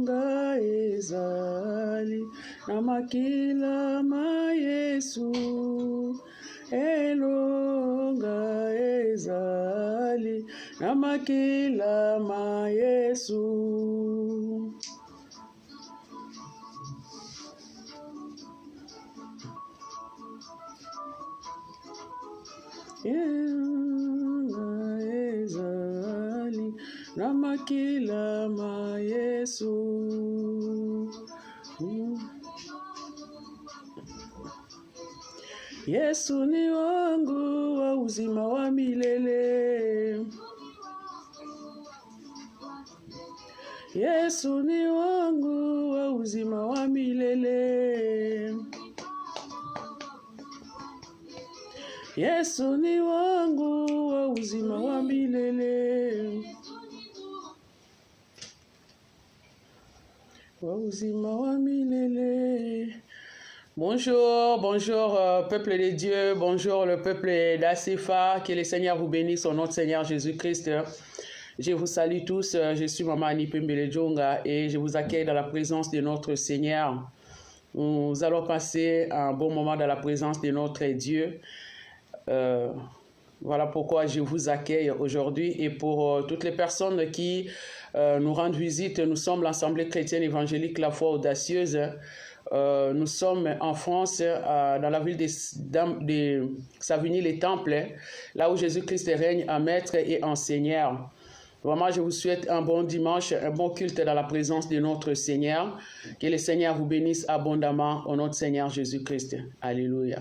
elonga ezali na makila ma Yesu. Elonga ezali na makila ma Yesu. Elonga ezali na makila ma Yesu. Yesu ni wangu wa uzima wa milele. Yesu ni wangu wa uzima wa milele. Yesu ni wangu wa uzima wa milele. Wa uzima wa milele. Bonjour, bonjour peuple de Dieu, bonjour le peuple d'Asefa, que le Seigneur vous bénisse au nom de Seigneur Jésus-Christ. Je vous salue tous, je suis Maman Annie Pembele Djonga et je vous accueille dans la présence de notre Seigneur. Nous allons passer un bon moment dans la présence de notre Dieu. Voilà pourquoi je vous accueille aujourd'hui et pour toutes les personnes qui nous rendent visite, nous sommes l'Assemblée chrétienne évangélique La Foi Audacieuse. Nous sommes en France, dans la ville de Savigny-les-Temples, là où Jésus-Christ règne en maître et en Seigneur. Vraiment, je vous souhaite un bon dimanche, un bon culte dans la présence de notre Seigneur. Que le Seigneur vous bénisse abondamment au nom de Seigneur Jésus-Christ. Alléluia.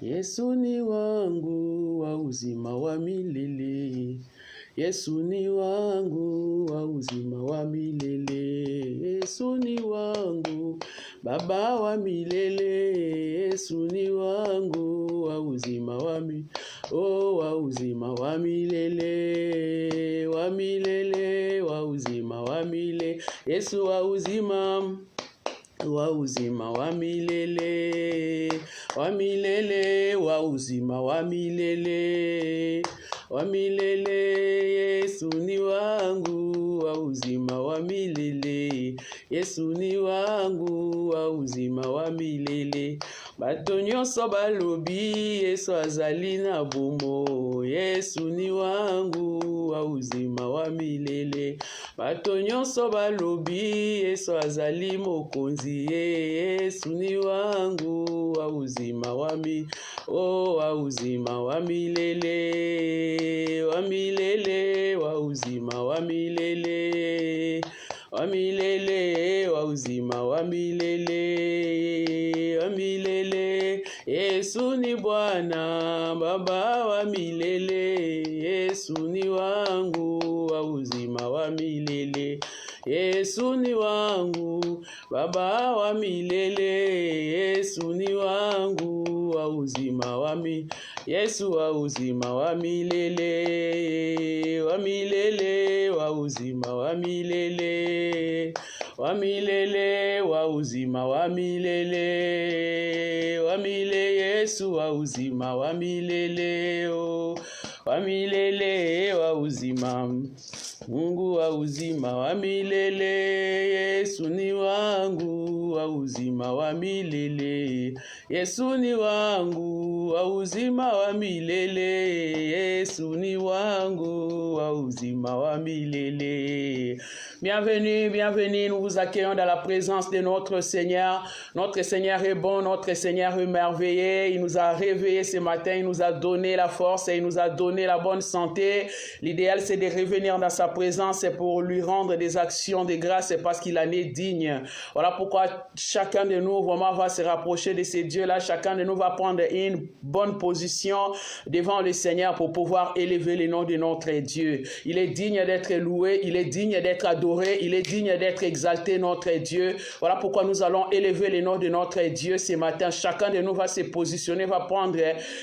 Yesu ni wangu wa uzima wa milele. Yesu ni wangu wa uzima wa milele. Yesu ni wangu Baba wa milele. Yesu ni wangu wa uzima wa milele. Oh, wa uzima wa milele. Wa milele, wa uzima wa milele. Yesu wa uzima wa uzima wa milele. Wa milele, wa uzima wa milele. Wa milele, Yesu ni wangu wa uzima wa milele. Yesu ni wangu wa uzima wa milele. Bato nyonso balobi Yesu azali na bomo. Yesu ni wangu wa uzima wa milele. Bato nyonso balobi Yesu azali mokonzi. Yesu ni wangu wa uzima wa milele. Oh, wa uzima wa milele. Wa milele, wa uzima wa milele. Wa milele, wa uzima wa milele. Wa milele, Yesu ni Bwana, Baba wa milele. Yesu ni wangu wa uzima wa milele. Yesu ni wangu Baba wa milele. Yesu ni wangu wa uzima wa milele. Yesu wa uzima wa milele. Wa milele, wa uzima wa milele. Wa milele, wa uzima wa milele. Wa milele, Yesu wa uzima wa milele. Oh, wa milele, wa uzima. Mungu wa uzima wa milele. Yesu ni wangu wa uzima wa milele. Yesu ni wangu wa uzima wa milele. Yesu ni wangu wa uzima wa milele. Bienvenue, bienvenue, nous vous accueillons dans la présence de notre Seigneur. Notre Seigneur est bon, notre Seigneur est merveilleux. Il nous a réveillés ce matin, il nous a donné la force et il nous a donné la bonne santé. L'idéal, c'est de revenir dans sa présence pour lui rendre des actions de grâce parce qu'il en est digne. Voilà pourquoi chacun de nous vraiment va se rapprocher de ces dieux-là. Chacun de nous va prendre une bonne position devant le Seigneur pour pouvoir élever le nom de notre Dieu. Il est digne d'être loué, il est digne d'être adoré. Il est digne d'être exalté, notre Dieu. Voilà pourquoi nous allons élever le nom de notre Dieu ce matin. Chacun de nous va se positionner, va prendre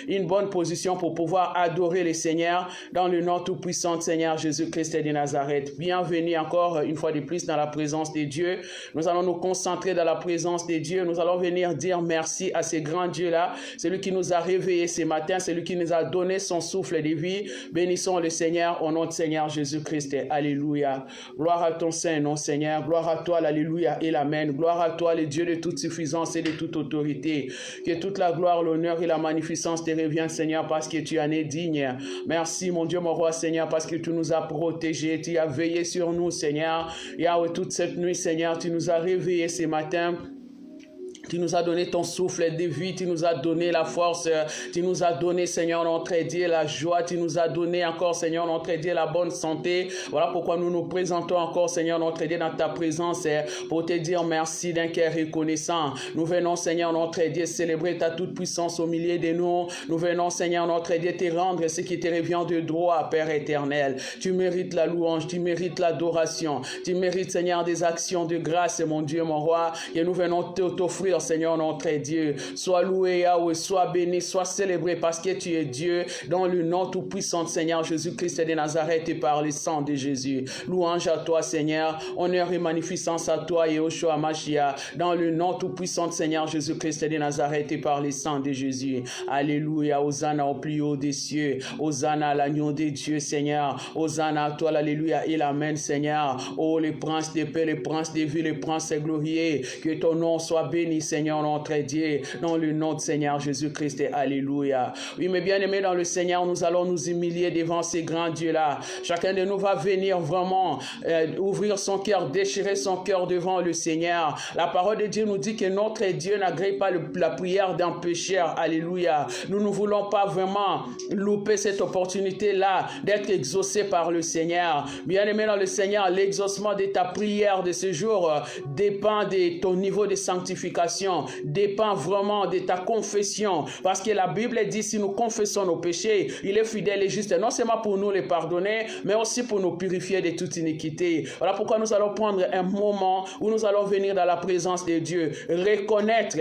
une bonne position pour pouvoir adorer le Seigneur dans le nom tout-puissant de Seigneur Jésus-Christ de Nazareth. Bienvenue encore une fois de plus dans la présence de Dieu. Nous allons nous concentrer dans la présence de Dieu. Nous allons venir dire merci à ce grand Dieu-là, celui qui nous a réveillés ce matin, celui qui nous a donné son souffle de vie. Bénissons le Seigneur au nom de Seigneur Jésus-Christ. Alléluia. Gloire à ton Saint-Nom, Seigneur. Gloire à toi, l'Alléluia et l'Amen. Gloire à toi, le Dieu de toute suffisance et de toute autorité. Que toute la gloire, l'honneur et la magnificence te reviennent, Seigneur, parce que tu en es digne. Merci, mon Dieu, mon roi, Seigneur, parce que tu nous as protégés. Tu as veillé sur nous, Seigneur. Yahweh, toute cette nuit, Seigneur, tu nous as réveillés ce matin. Tu nous as donné ton souffle de vie, tu nous as donné la force, tu nous as donné, Seigneur, notre Dieu, la joie, tu nous as donné encore, Seigneur, notre Dieu, la bonne santé. Voilà pourquoi nous nous présentons encore, Seigneur, notre Dieu, dans ta présence pour te dire merci d'un cœur reconnaissant. Nous venons, Seigneur, notre Dieu, célébrer ta toute puissance au milieu de nous. Nous venons, Seigneur, notre Dieu, te rendre ce qui te revient de droit, Père éternel. Tu mérites la louange, tu mérites l'adoration, tu mérites, Seigneur, des actions de grâce, mon Dieu, mon roi, et nous venons t'offrir, Seigneur notre Dieu. Sois loué, Yahweh, sois béni, sois célébré parce que tu es Dieu dans le nom tout-puissant Seigneur Jésus-Christ de Nazareth et par le sang de Jésus. Louange à toi, Seigneur. Honneur et magnificence à toi, Yehoshua Mashiach, dans le nom tout-puissant Seigneur Jésus-Christ de Nazareth et par le sang de Jésus. Alléluia. Hosanna au plus haut des cieux. Hosanna à l'agneau de Dieu, Seigneur. Hosanna à toi, l'Alléluia et l'Amen, Seigneur. Oh, les princes de paix, les princes de vie, les princes glorieux. Que ton nom soit béni, Seigneur notre Dieu, dans le nom de Seigneur Jésus-Christ. Alléluia. Oui, mes bien-aimés dans le Seigneur, nous allons nous humilier devant ces grands dieux-là. Chacun de nous va venir vraiment ouvrir son cœur, déchirer son cœur devant le Seigneur. La parole de Dieu nous dit que notre Dieu n'agrée pas la prière d'un pécheur. Alléluia. Nous ne voulons pas vraiment louper cette opportunité-là d'être exaucés par le Seigneur. Bien-aimé dans le Seigneur, l'exaucement de ta prière de ce jour dépend de ton niveau de sanctification, dépend vraiment de ta confession, parce que la Bible dit si nous confessons nos péchés, il est fidèle et juste, non seulement pour nous les pardonner, mais aussi pour nous purifier de toute iniquité. Voilà pourquoi nous allons prendre un moment où nous allons venir dans la présence de Dieu, reconnaître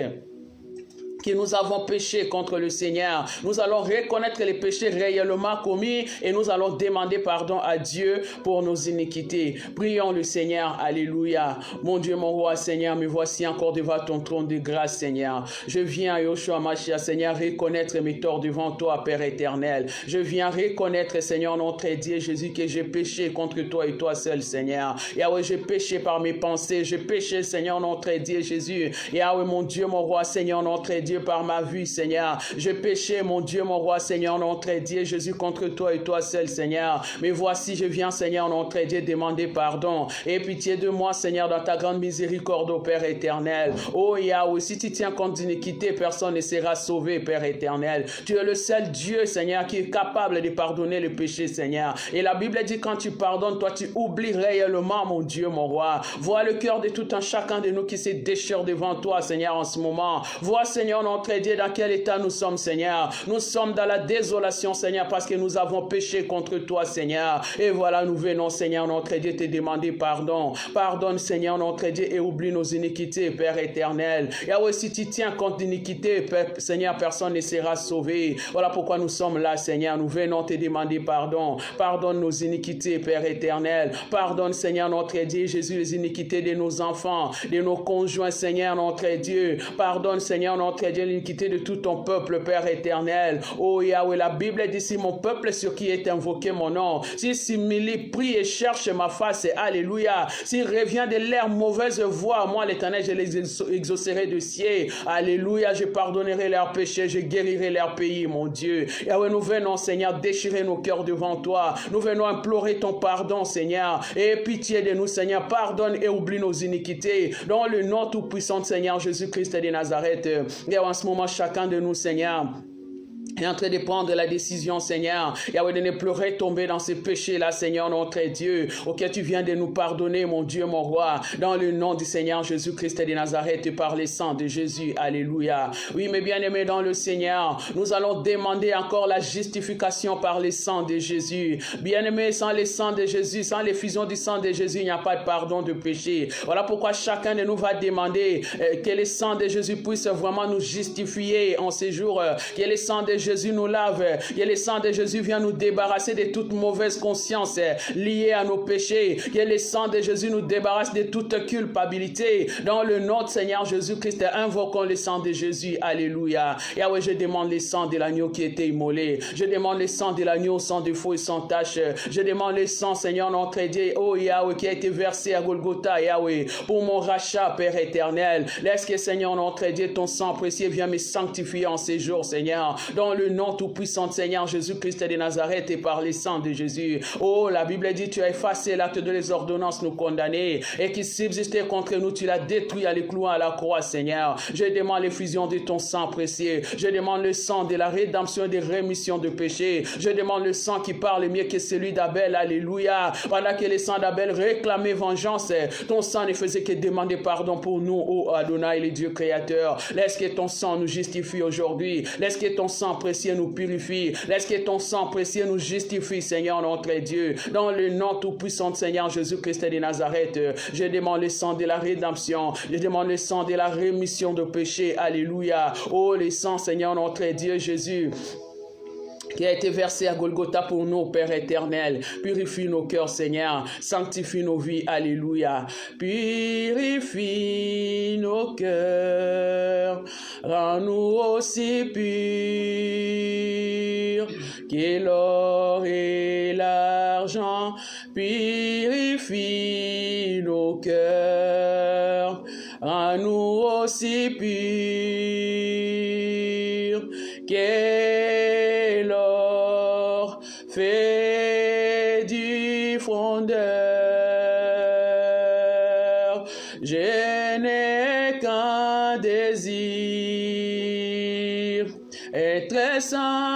que nous avons péché contre le Seigneur. Nous allons reconnaître les péchés réellement commis et nous allons demander pardon à Dieu pour nos iniquités. Prions le Seigneur. Alléluia. Mon Dieu, mon roi, Seigneur, me voici encore devant ton trône de grâce, Seigneur. Je viens, Yehoshua Mashiach, Seigneur, reconnaître mes torts devant toi, Père éternel. Je viens reconnaître, Seigneur, notre Dieu, Jésus, que j'ai péché contre toi et toi seul, Seigneur. Yahweh, j'ai péché par mes pensées. J'ai péché, Seigneur, notre Dieu, Jésus. Yahweh, mon Dieu, mon roi, Seigneur, notre Dieu, par ma vie, Seigneur. J'ai péché, mon Dieu, mon roi, Seigneur, notre Dieu, Jésus, contre toi et toi seul, Seigneur. Mais voici, je viens, Seigneur, notre Dieu, demander pardon. Et pitié de moi, Seigneur, dans ta grande miséricorde, ô Père éternel. Oh Yahweh, si tu tiens compte d'iniquité, personne ne sera sauvé, Père éternel. Tu es le seul Dieu, Seigneur, qui est capable de pardonner le péché, Seigneur. Et la Bible dit, quand tu pardonnes, toi, tu oublies réellement, mon Dieu, mon roi. Vois le cœur de tout un chacun de nous qui se déchire devant toi, Seigneur, en ce moment. Vois, Seigneur, notre Dieu, dans quel état nous sommes, Seigneur. Nous sommes dans la désolation, Seigneur, parce que nous avons péché contre toi, Seigneur. Et voilà, nous venons, Seigneur, notre Dieu, te demander pardon. Pardonne, Seigneur, notre Dieu, et oublie nos iniquités, Père éternel. Yahweh, si tu tiens compte d'iniquité, Seigneur, personne ne sera sauvé. Voilà pourquoi nous sommes là, Seigneur. Nous venons te demander pardon. Pardonne nos iniquités, Père éternel. Pardonne, Seigneur, notre Dieu, Jésus, les iniquités de nos enfants, de nos conjoints, Seigneur, notre Dieu. Pardonne, Seigneur, notre Dieu, l'iniquité de tout ton peuple, Père éternel. Oh Yahweh, la Bible dit, si mon peuple sur qui est invoqué mon nom, s'il s'humilie, prie et cherche ma face, alléluia. S'il revient de leur mauvaise voie, moi l'éternel, je les exaucerai de ciel. Alléluia, je pardonnerai leurs péchés, je guérirai leur pays, mon Dieu. Yahweh, nous venons, Seigneur, déchirer nos cœurs devant toi. Nous venons implorer ton pardon, Seigneur. Et pitié de nous, Seigneur, pardonne et oublie nos iniquités. Dans le nom tout-puissant, Seigneur Jésus-Christ de Nazareth. Et en ce moment, chacun de nous, Seigneur, est en train de prendre la décision, Seigneur, Yahweh, de ne plus retomber dans ces péchés-là, Seigneur, notre Dieu, auquel tu viens de nous pardonner, mon Dieu, mon roi, dans le nom du Seigneur Jésus-Christ de Nazareth et par le sang de Jésus. Alléluia. Oui, mes bien-aimés dans le Seigneur, nous allons demander encore la justification par le sang de Jésus. Bien-aimés, sans le sang de Jésus, sans l'effusion du sang de Jésus, il n'y a pas de pardon de péché. Voilà pourquoi chacun de nous va demander que le sang de Jésus puisse vraiment nous justifier en ces jours, que le sang de Jésus nous lave, que le sang de Jésus vient nous débarrasser de toute mauvaise conscience liée à nos péchés, que le sang de Jésus nous débarrasse de toute culpabilité. Dans le nom de Seigneur Jésus-Christ, invoquons le sang de Jésus. Alléluia. Yahweh, je demande le sang de l'agneau qui était immolé. Je demande le sang de l'agneau sans défaut et sans tache. Je demande le sang, Seigneur notre Dieu, oh Yahweh, qui a été versé à Golgotha, Yahweh, pour mon rachat, Père éternel. Laisse que, Seigneur notre Dieu, ton sang précieux vienne me sanctifier en ces jours, Seigneur. Dans le nom tout-puissant de Seigneur Jésus-Christ de Nazareth et par le sang de Jésus. Oh, la Bible dit, tu as effacé l'acte de les ordonnances nous condamner et qui subsistait contre nous, tu l'as détruit à l'éclou à la croix, Seigneur. Je demande l'effusion de ton sang précieux. Je demande le sang de la rédemption et de rémission de péché. Je demande le sang qui parle mieux que celui d'Abel. Alléluia. Pendant que le sang d'Abel réclamait vengeance, ton sang ne faisait que demander pardon pour nous, ô Adonai, le Dieu créateur. Laisse que ton sang nous justifie aujourd'hui. Laisse que ton sang précieux nous purifie. Laisse que ton sang précieux nous justifie, Seigneur notre Dieu. Dans le nom tout-puissant de Seigneur Jésus-Christ de Nazareth, je demande le sang de la rédemption. Je demande le sang de la rémission de péché. Alléluia. Oh, le sang, Seigneur notre Dieu Jésus, qui a été versé à Golgotha pour nous, Père éternel. Purifie nos cœurs, Seigneur. Sanctifie nos vies. Alléluia. Purifie nos cœurs. Rends-nous aussi purs que l'or et l'argent. Purifie nos cœurs. Rends-nous aussi purs que l'or fait du frondeur. Je n'ai qu'un désir, être saint,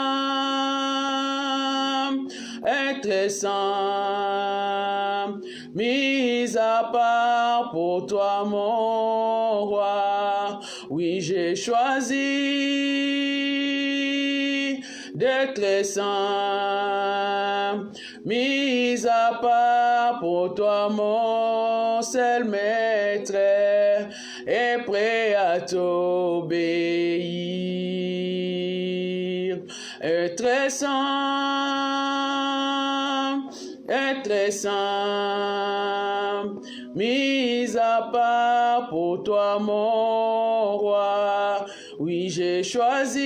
mis à part pour toi, mon roi. Oui, j'ai choisi d'être saint, mis à part pour toi, mon seul maître, et prêt à t'obéir. Être saint, mis à part pour toi, mon roi. Oui, j'ai choisi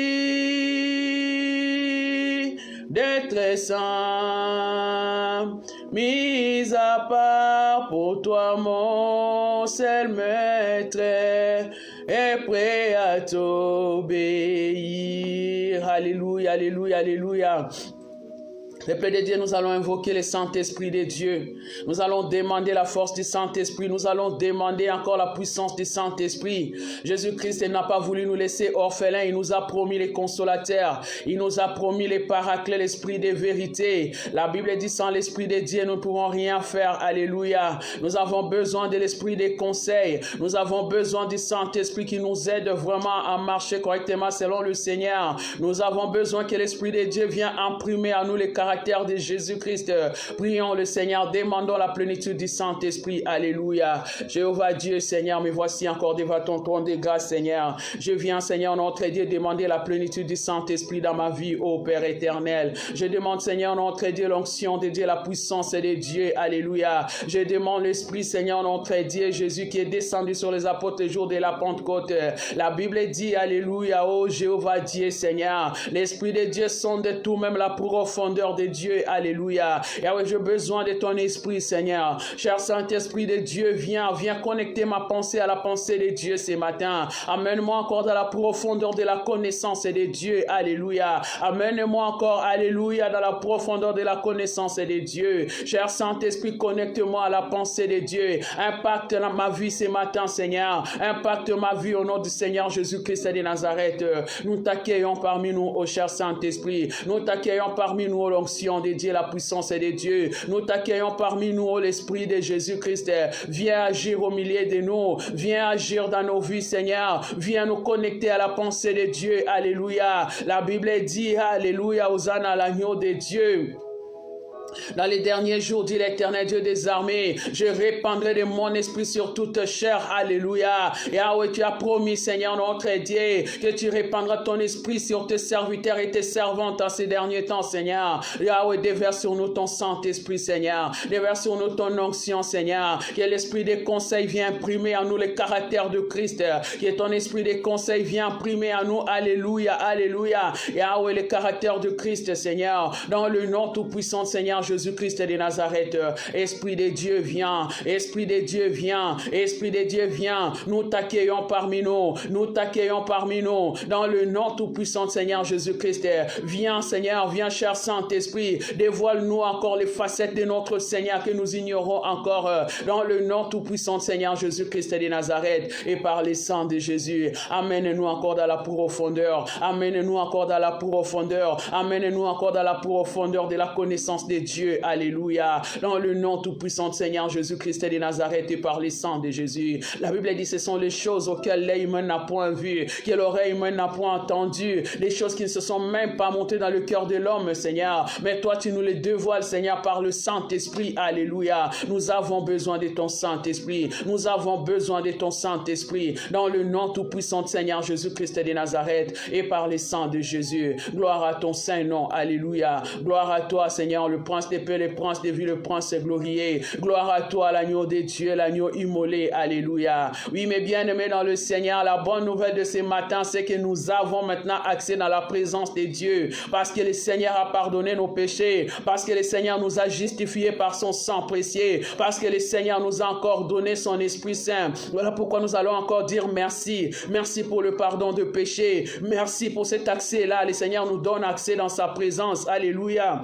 d'être saint, mis à part pour toi, mon seul maître, et prêt à t'obéir. Alléluia, alléluia, alléluia. Peuple de Dieu, nous allons invoquer le Saint-Esprit de Dieu. Nous allons demander la force du Saint-Esprit. Nous allons demander encore la puissance du Saint-Esprit. Jésus-Christ n'a pas voulu nous laisser orphelins. Il nous a promis les consolateurs. Il nous a promis les paraclets, l'Esprit de vérité. La Bible dit, sans l'Esprit de Dieu, nous ne pouvons rien faire. Alléluia. Nous avons besoin de l'Esprit des conseils. Nous avons besoin du Saint-Esprit qui nous aide vraiment à marcher correctement selon le Seigneur. Nous avons besoin que l'Esprit de Dieu vienne imprimer à nous les caractères de Jésus-Christ. Prions le Seigneur, demandons la plénitude du Saint-Esprit. Alléluia. Jéhovah Dieu, Seigneur, me voici encore devant ton trône de grâce, Seigneur. Je viens, Seigneur, notre Dieu, demander la plénitude du Saint-Esprit dans ma vie, ô Père éternel. Je demande, Seigneur, notre Dieu, l'onction de Dieu, la puissance de Dieu. Alléluia. Je demande l'Esprit, Seigneur, notre Dieu, Jésus, qui est descendu sur les apôtres le jour de la Pentecôte. La Bible dit, Alléluia, ô Jéhovah Dieu, Seigneur. L'Esprit de Dieu sonde tout, même la profondeur de Dieu, alléluia. Yahweh, j'ai besoin de ton esprit, Seigneur. Cher Saint-Esprit de Dieu, viens connecter ma pensée à la pensée de Dieu ce matin. Amène-moi encore dans la profondeur de la connaissance de Dieu, alléluia. Amène-moi encore, alléluia, dans la profondeur de la connaissance de Dieu. Cher Saint-Esprit, connecte-moi à la pensée de Dieu. Impacte ma vie ce matin, Seigneur. Impacte ma vie au nom du Seigneur Jésus-Christ de Nazareth. Nous t'accueillons parmi nous, ô cher Saint-Esprit. Nous t'accueillons parmi nous, ô l'onction de Dieu, la puissance de Dieu. Nous t'accueillons parmi nous, ô l'Esprit de Jésus-Christ. Viens agir au milieu de nous. Viens agir dans nos vies, Seigneur. Viens nous connecter à la pensée de Dieu. Alléluia. La Bible dit, alléluia, hosanna à l'agneau de Dieu. Dans les derniers jours, dit l'Éternel Dieu des armées, je répandrai de mon esprit sur toute chair. Alléluia. Et Yahweh, tu as promis, Seigneur notre Dieu, que tu répandras ton esprit sur tes serviteurs et tes servantes en ces derniers temps, Seigneur. Yahweh, déverse sur nous ton Saint-Esprit, Seigneur. Déverse sur nous ton onction, Seigneur. Que l'esprit des conseils vienne imprimer en nous le caractère de Christ. Que ton esprit des conseils vienne imprimer en nous. Alléluia. Alléluia. Yahweh, le caractère de Christ, Seigneur. Dans le nom tout-puissant, Seigneur Jésus-Christ de Nazareth. Esprit de Dieu, viens. Esprit de Dieu, viens. Esprit de Dieu, viens. Nous t'accueillons parmi nous. Nous t'accueillons parmi nous. Dans le nom tout-puissant, Seigneur Jésus-Christ. Viens, Seigneur. Viens, cher Saint-Esprit. Dévoile-nous encore les facettes de notre Seigneur que nous ignorons encore. Dans le nom tout-puissant, Seigneur Jésus-Christ de Nazareth. Et par les sangs de Jésus. Amène-nous encore dans la profondeur. Amène-nous encore dans la profondeur. Amène-nous encore dans la profondeur de la connaissance de Dieu. Alléluia. Dans le nom tout-puissant de Seigneur Jésus-Christ de Nazareth et par les sangs de Jésus. La Bible dit ce sont les choses auxquelles l'œil humain n'a point vu, que l'oreille humaine n'a point entendu, les choses qui ne se sont même pas montées dans le cœur de l'homme, Seigneur. Mais toi, tu nous les dévoiles, Seigneur, par le Saint-Esprit. Alléluia. Nous avons besoin de ton Saint-Esprit. Nous avons besoin de ton Saint-Esprit. Dans le nom tout-puissant de Seigneur Jésus-Christ de Nazareth et par les sangs de Jésus. Gloire à ton saint nom. Alléluia. Gloire à toi, Seigneur, le prince des paix, le prince des vies, le prince glorieux. Gloire à toi, l'agneau de Dieu, l'agneau immolé. Alléluia. Oui, mes bien-aimés dans le Seigneur, la bonne nouvelle de ce matin, c'est que nous avons maintenant accès dans la présence de Dieu. Parce que le Seigneur a pardonné nos péchés. Parce que le Seigneur nous a justifiés par son sang précieux. Parce que le Seigneur nous a encore donné son Esprit Saint. Voilà pourquoi nous allons encore dire merci. Merci pour le pardon de péché. Merci pour cet accès-là. Le Seigneur nous donne accès dans sa présence. Alléluia.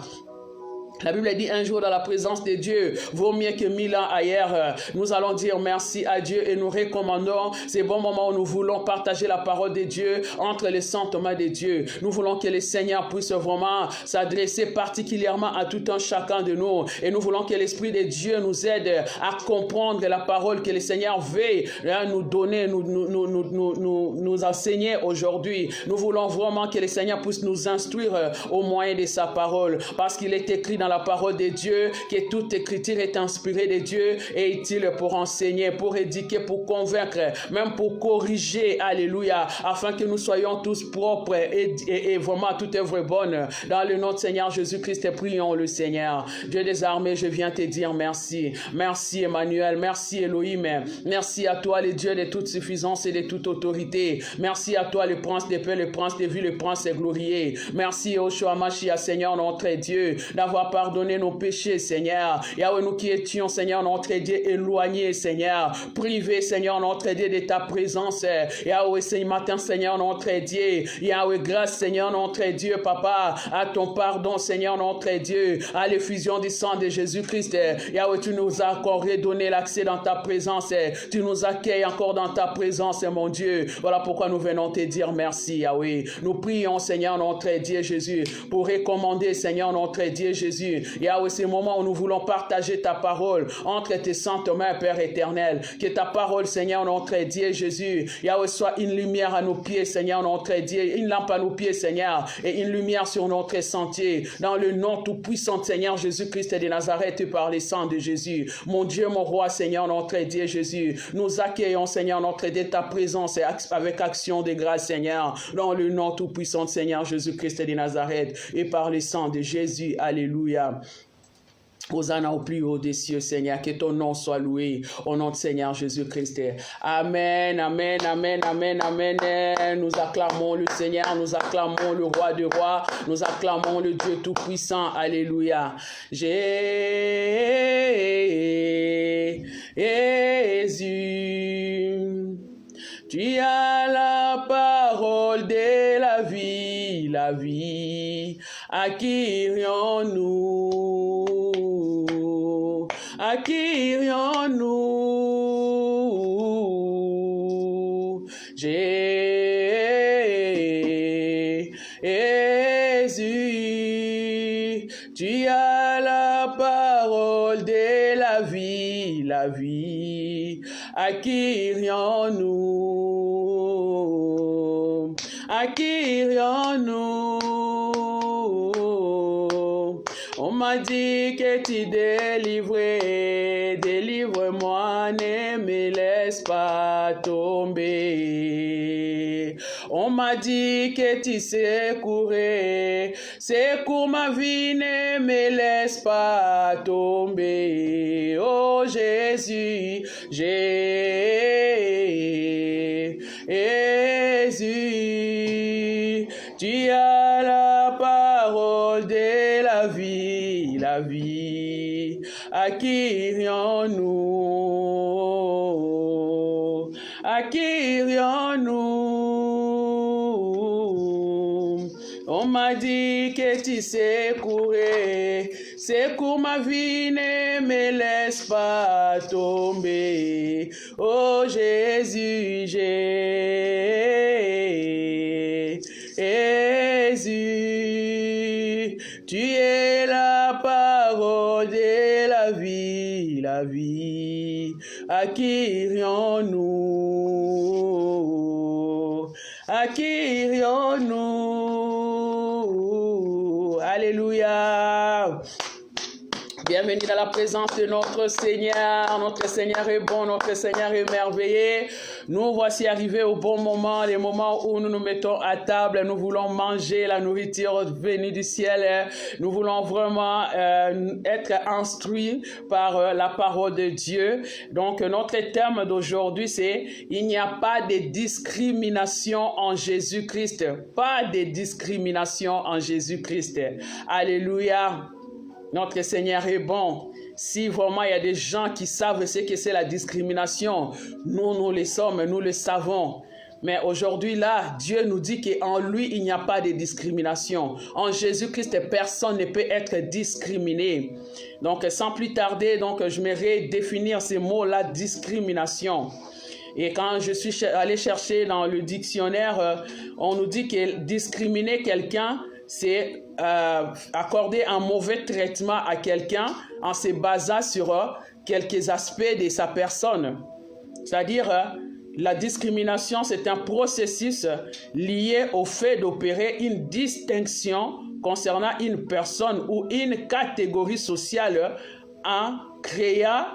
La Bible dit un jour dans la présence de Dieu vaut mieux que 1000 ans ailleurs. Nous allons dire merci à Dieu et nous recommandons ces bons moments où nous voulons partager la parole de Dieu entre les saintes mains de Dieu. Nous voulons que le Seigneur puisse vraiment s'adresser particulièrement à tout un chacun de nous. Et nous voulons que l'Esprit de Dieu nous aide à comprendre la parole que le Seigneur veut nous donner, nous enseigner aujourd'hui. Nous voulons vraiment que le Seigneur puisse nous instruire au moyen de sa parole. Parce qu'il est écrit dans la parole de Dieu que toute écriture est inspirée de Dieu et utile pour enseigner, pour éduquer, pour convaincre, même pour corriger, alléluia, afin que nous soyons tous propres et vraiment toute œuvre bonne. Dans le nom de Seigneur Jésus-Christ, prions le Seigneur. Dieu des armées, je viens te dire merci. Merci Emmanuel, merci Elohim, merci à toi le Dieu de toute suffisance et de toute autorité. Merci à toi le prince des paix, le prince des vies, le prince glorieux. Merci Yoshua Mashiach, Seigneur notre Dieu, d'avoir pardonné nos péchés, Seigneur. Yahweh, nous qui étions, Seigneur notre Dieu, éloignés, Seigneur, privés, Seigneur notre Dieu, de ta présence. Yahweh, ce matin, Seigneur notre Dieu, Yahweh, grâce, Seigneur notre Dieu, Papa, à ton pardon, Seigneur notre Dieu, à l'effusion du sang de Jésus-Christ. Yahweh, tu nous as encore redonné l'accès dans ta présence. Tu nous accueilles encore dans ta présence, mon Dieu. Voilà pourquoi nous venons te dire merci, Yahweh. Nous prions, Seigneur notre Dieu, Jésus, pour recommander, Seigneur notre Dieu, Jésus. Yahweh, c'est le moment où nous voulons partager ta parole entre tes saintes mains, Père éternel. Que ta parole, Seigneur notre Dieu, Jésus, Yahweh, soit une lumière à nos pieds, Seigneur notre Dieu, une lampe à nos pieds, Seigneur, et une lumière sur notre sentier. Dans le nom tout-puissant, Seigneur Jésus-Christ de Nazareth, par les sangs de Jésus. Mon Dieu, mon roi, Seigneur notre Dieu, Jésus, nous accueillons, Seigneur notre Dieu, ta présence avec action de grâce, Seigneur. Dans le nom tout-puissant, Seigneur Jésus-Christ de Nazareth, et par les sangs de Jésus. Alléluia. Hosanna au plus haut des cieux, Seigneur, que ton nom soit loué au nom de Seigneur Jésus-Christ. Amen, amen, amen, amen, amen. Nous acclamons le Seigneur, nous acclamons le roi des rois, nous acclamons le Dieu tout-puissant. Alléluia. Jésus, tu as la parole de la vie, la vie. À qui irions-nous? À qui irions-nous? Jésus, tu as la parole de la vie, la vie. À qui irions-nous? À qui irions-nous? On m'a dit que tu délivrais, délivre-moi, ne me laisse pas tomber. On m'a dit que tu secourais, secours ma vie, ne me laisse pas tomber. Oh Jésus, Jésus, tu as la parole de la vie, la vie. À qui irions-nous? À qui irions-nous? On m'a dit que tu secourais, secours ma vie, ne me laisse pas tomber. Oh Jésus, Jésus, tu es la parole de la vie, la vie. À qui irions-nous? À qui irions-nous? Alléluia. Bienvenue dans la présence de notre Seigneur. Notre Seigneur est bon, notre Seigneur est merveilleux. Nous voici arrivés au bon moment, les moments où nous nous mettons à table. Nous voulons manger la nourriture venue du ciel. Nous voulons vraiment être instruits par la parole de Dieu. Donc notre thème d'aujourd'hui c'est « Il n'y a pas de discrimination en Jésus-Christ ». Pas de discrimination en Jésus-Christ. Alléluia. Notre Seigneur est bon. Si vraiment il y a des gens qui savent ce que c'est la discrimination, nous le sommes, nous le savons. Mais aujourd'hui là, Dieu nous dit qu'en lui, il n'y a pas de discrimination. En Jésus-Christ, personne ne peut être discriminé. Donc sans plus tarder, je m'aimerais définir ces mots-là, discrimination. Et quand je suis allé chercher dans le dictionnaire, on nous dit que discriminer quelqu'un, c'est accorder un mauvais traitement à quelqu'un en se basant sur quelques aspects de sa personne. C'est-à-dire, la discrimination, c'est un processus lié au fait d'opérer une distinction concernant une personne ou une catégorie sociale en créant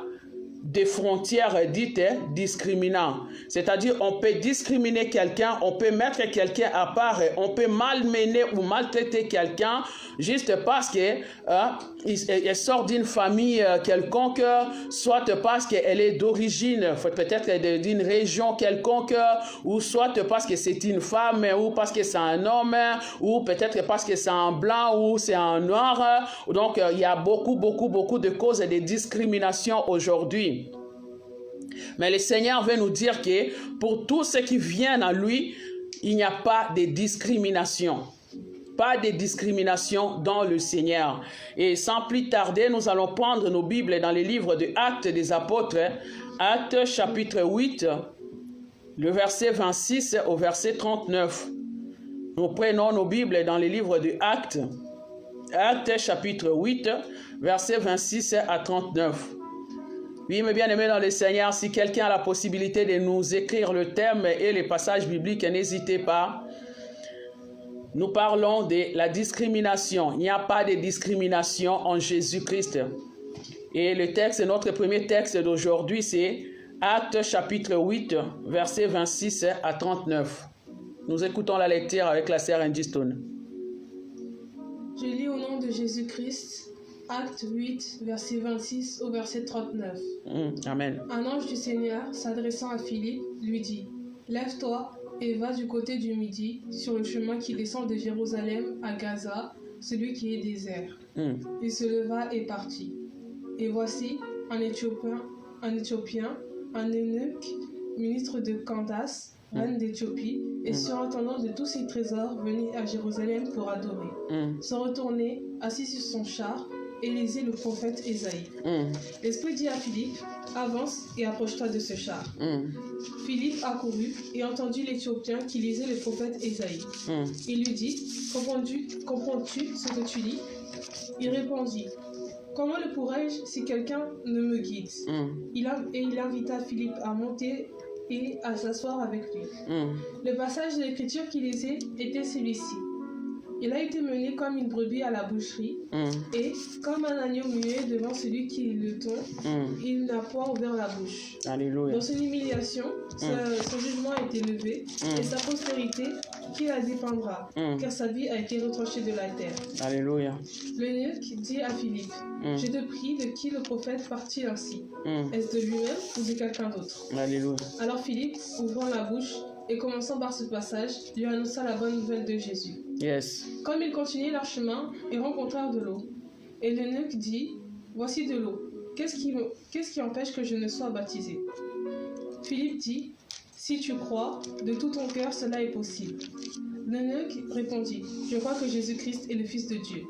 des frontières dites discriminantes. C'est-à-dire, on peut discriminer quelqu'un, on peut mettre quelqu'un à part, on peut malmener ou maltraiter quelqu'un juste parce que elle sort d'une famille quelconque, soit parce qu'elle est d'origine, peut-être d'une région quelconque, ou soit parce que c'est une femme, ou parce que c'est un homme, ou peut-être parce que c'est un blanc, ou c'est un noir. Donc, il y a beaucoup de causes de discrimination aujourd'hui. Mais le Seigneur veut nous dire que pour tous ceux qui viennent à lui, il n'y a pas de discrimination. Pas de discrimination dans le Seigneur. Et sans plus tarder, nous allons prendre nos Bibles dans les livres de Actes des Apôtres, Actes chapitre 8, le verset 26 au verset 39. Nous prenons nos Bibles dans les livres de Actes, Actes chapitre 8, verset 26 à 39. Oui, mes bien-aimés dans le Seigneur, si quelqu'un a la possibilité de nous écrire le thème et les passages bibliques, n'hésitez pas. Nous parlons de la discrimination. Il n'y a pas de discrimination en Jésus-Christ. Et le texte, notre premier texte d'aujourd'hui, c'est Actes chapitre 8, verset 26 à 39. Nous écoutons la lecture avec la sœur Angie Stone. Je lis au nom de Jésus-Christ. Acte 8, verset 26 au verset 39. Amen. Un ange du Seigneur, s'adressant à Philippe, lui dit « Lève-toi et va du côté du Midi, sur le chemin qui descend de Jérusalem à Gaza, celui qui est désert. » Il se leva et partit. Et voici un Éthiopien, un eunuque, ministre de Candace, reine d'Éthiopie, et surintendant de tous ses trésors, venu à Jérusalem pour adorer. Se retourner, assis sur son char, et lisait le prophète Ésaïe. L'Esprit dit à Philippe, avance et approche-toi de ce char. Philippe accourut et entendit l'Éthiopien qui lisait le prophète Ésaïe. Il lui dit, comprends-tu ce que tu lis? Il répondit, comment le pourrais-je si quelqu'un ne me guide? Il invita Philippe à monter et à s'asseoir avec lui. Le passage de l'écriture qu'il lisait était celui-ci. Il a été mené comme une brebis à la boucherie, et comme un agneau muet devant celui qui le tond, il n'a point ouvert la bouche. Alléluia. Dans son humiliation, son jugement a été levé, et sa postérité, qui la dépendra, car sa vie a été retranchée de la terre. Alléluia. L'eunuque dit à Philippe, je te prie, de qui le prophète partit ainsi? Est-ce de lui-même ou de quelqu'un d'autre? Alléluia. Alors Philippe, ouvrant la bouche et commençant par ce passage, lui annonça la bonne nouvelle de Jésus. Yes. Comme ils continuaient leur chemin, ils rencontrèrent de l'eau. Et l'eunuque dit, voici de l'eau. Qu'est-ce qui empêche que je ne sois baptisé? Philippe dit, si tu crois, de tout ton cœur, cela est possible. L'eunuque répondit, je crois que Jésus-Christ est le Fils de Dieu.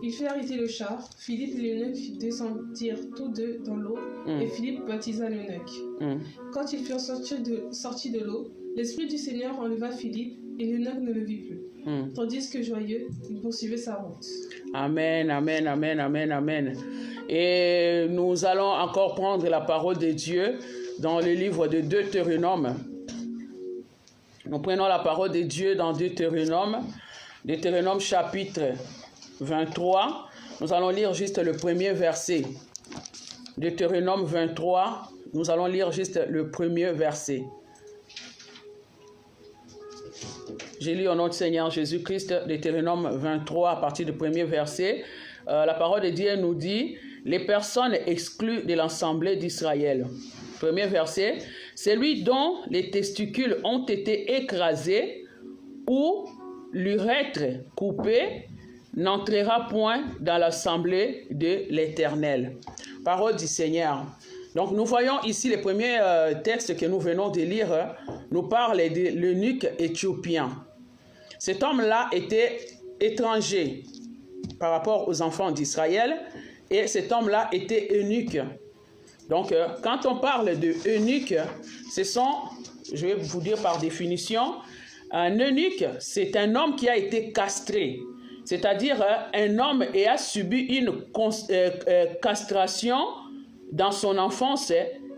Il fit arrêter le char. Philippe et l'eunuque descendirent tous deux dans l'eau, et Philippe baptisa l'eunuque. Quand ils furent sortis de l'eau, l'Esprit du Seigneur enleva Philippe, et l'eunuque ne le vit plus. Tandis que joyeux, il poursuivait sa route. Amen, amen, amen, amen, amen. Et nous allons encore prendre la parole de Dieu dans le livre de Deutéronome. Nous prenons la parole de Dieu dans Deutéronome chapitre 23. Nous allons lire juste le premier verset. Deutéronome 23, nous allons lire juste le premier verset. J'ai lu au nom du Seigneur Jésus-Christ, Deutéronome 23, à partir du premier verset. La parole de Dieu nous dit, les personnes exclues de l'assemblée d'Israël. Premier verset, celui dont les testicules ont été écrasés ou l'urètre coupé n'entrera point dans l'assemblée de l'Éternel. Parole du Seigneur. Donc nous voyons ici les premiers textes que nous venons de lire, nous parlent de l'eunuque éthiopien. Cet homme-là était étranger par rapport aux enfants d'Israël et cet homme-là était eunuque. Donc, quand on parle de eunuque, ce sont, je vais vous dire par définition, un eunuque, c'est un homme qui a été castré. C'est-à-dire un homme ayant subi une castration dans son enfance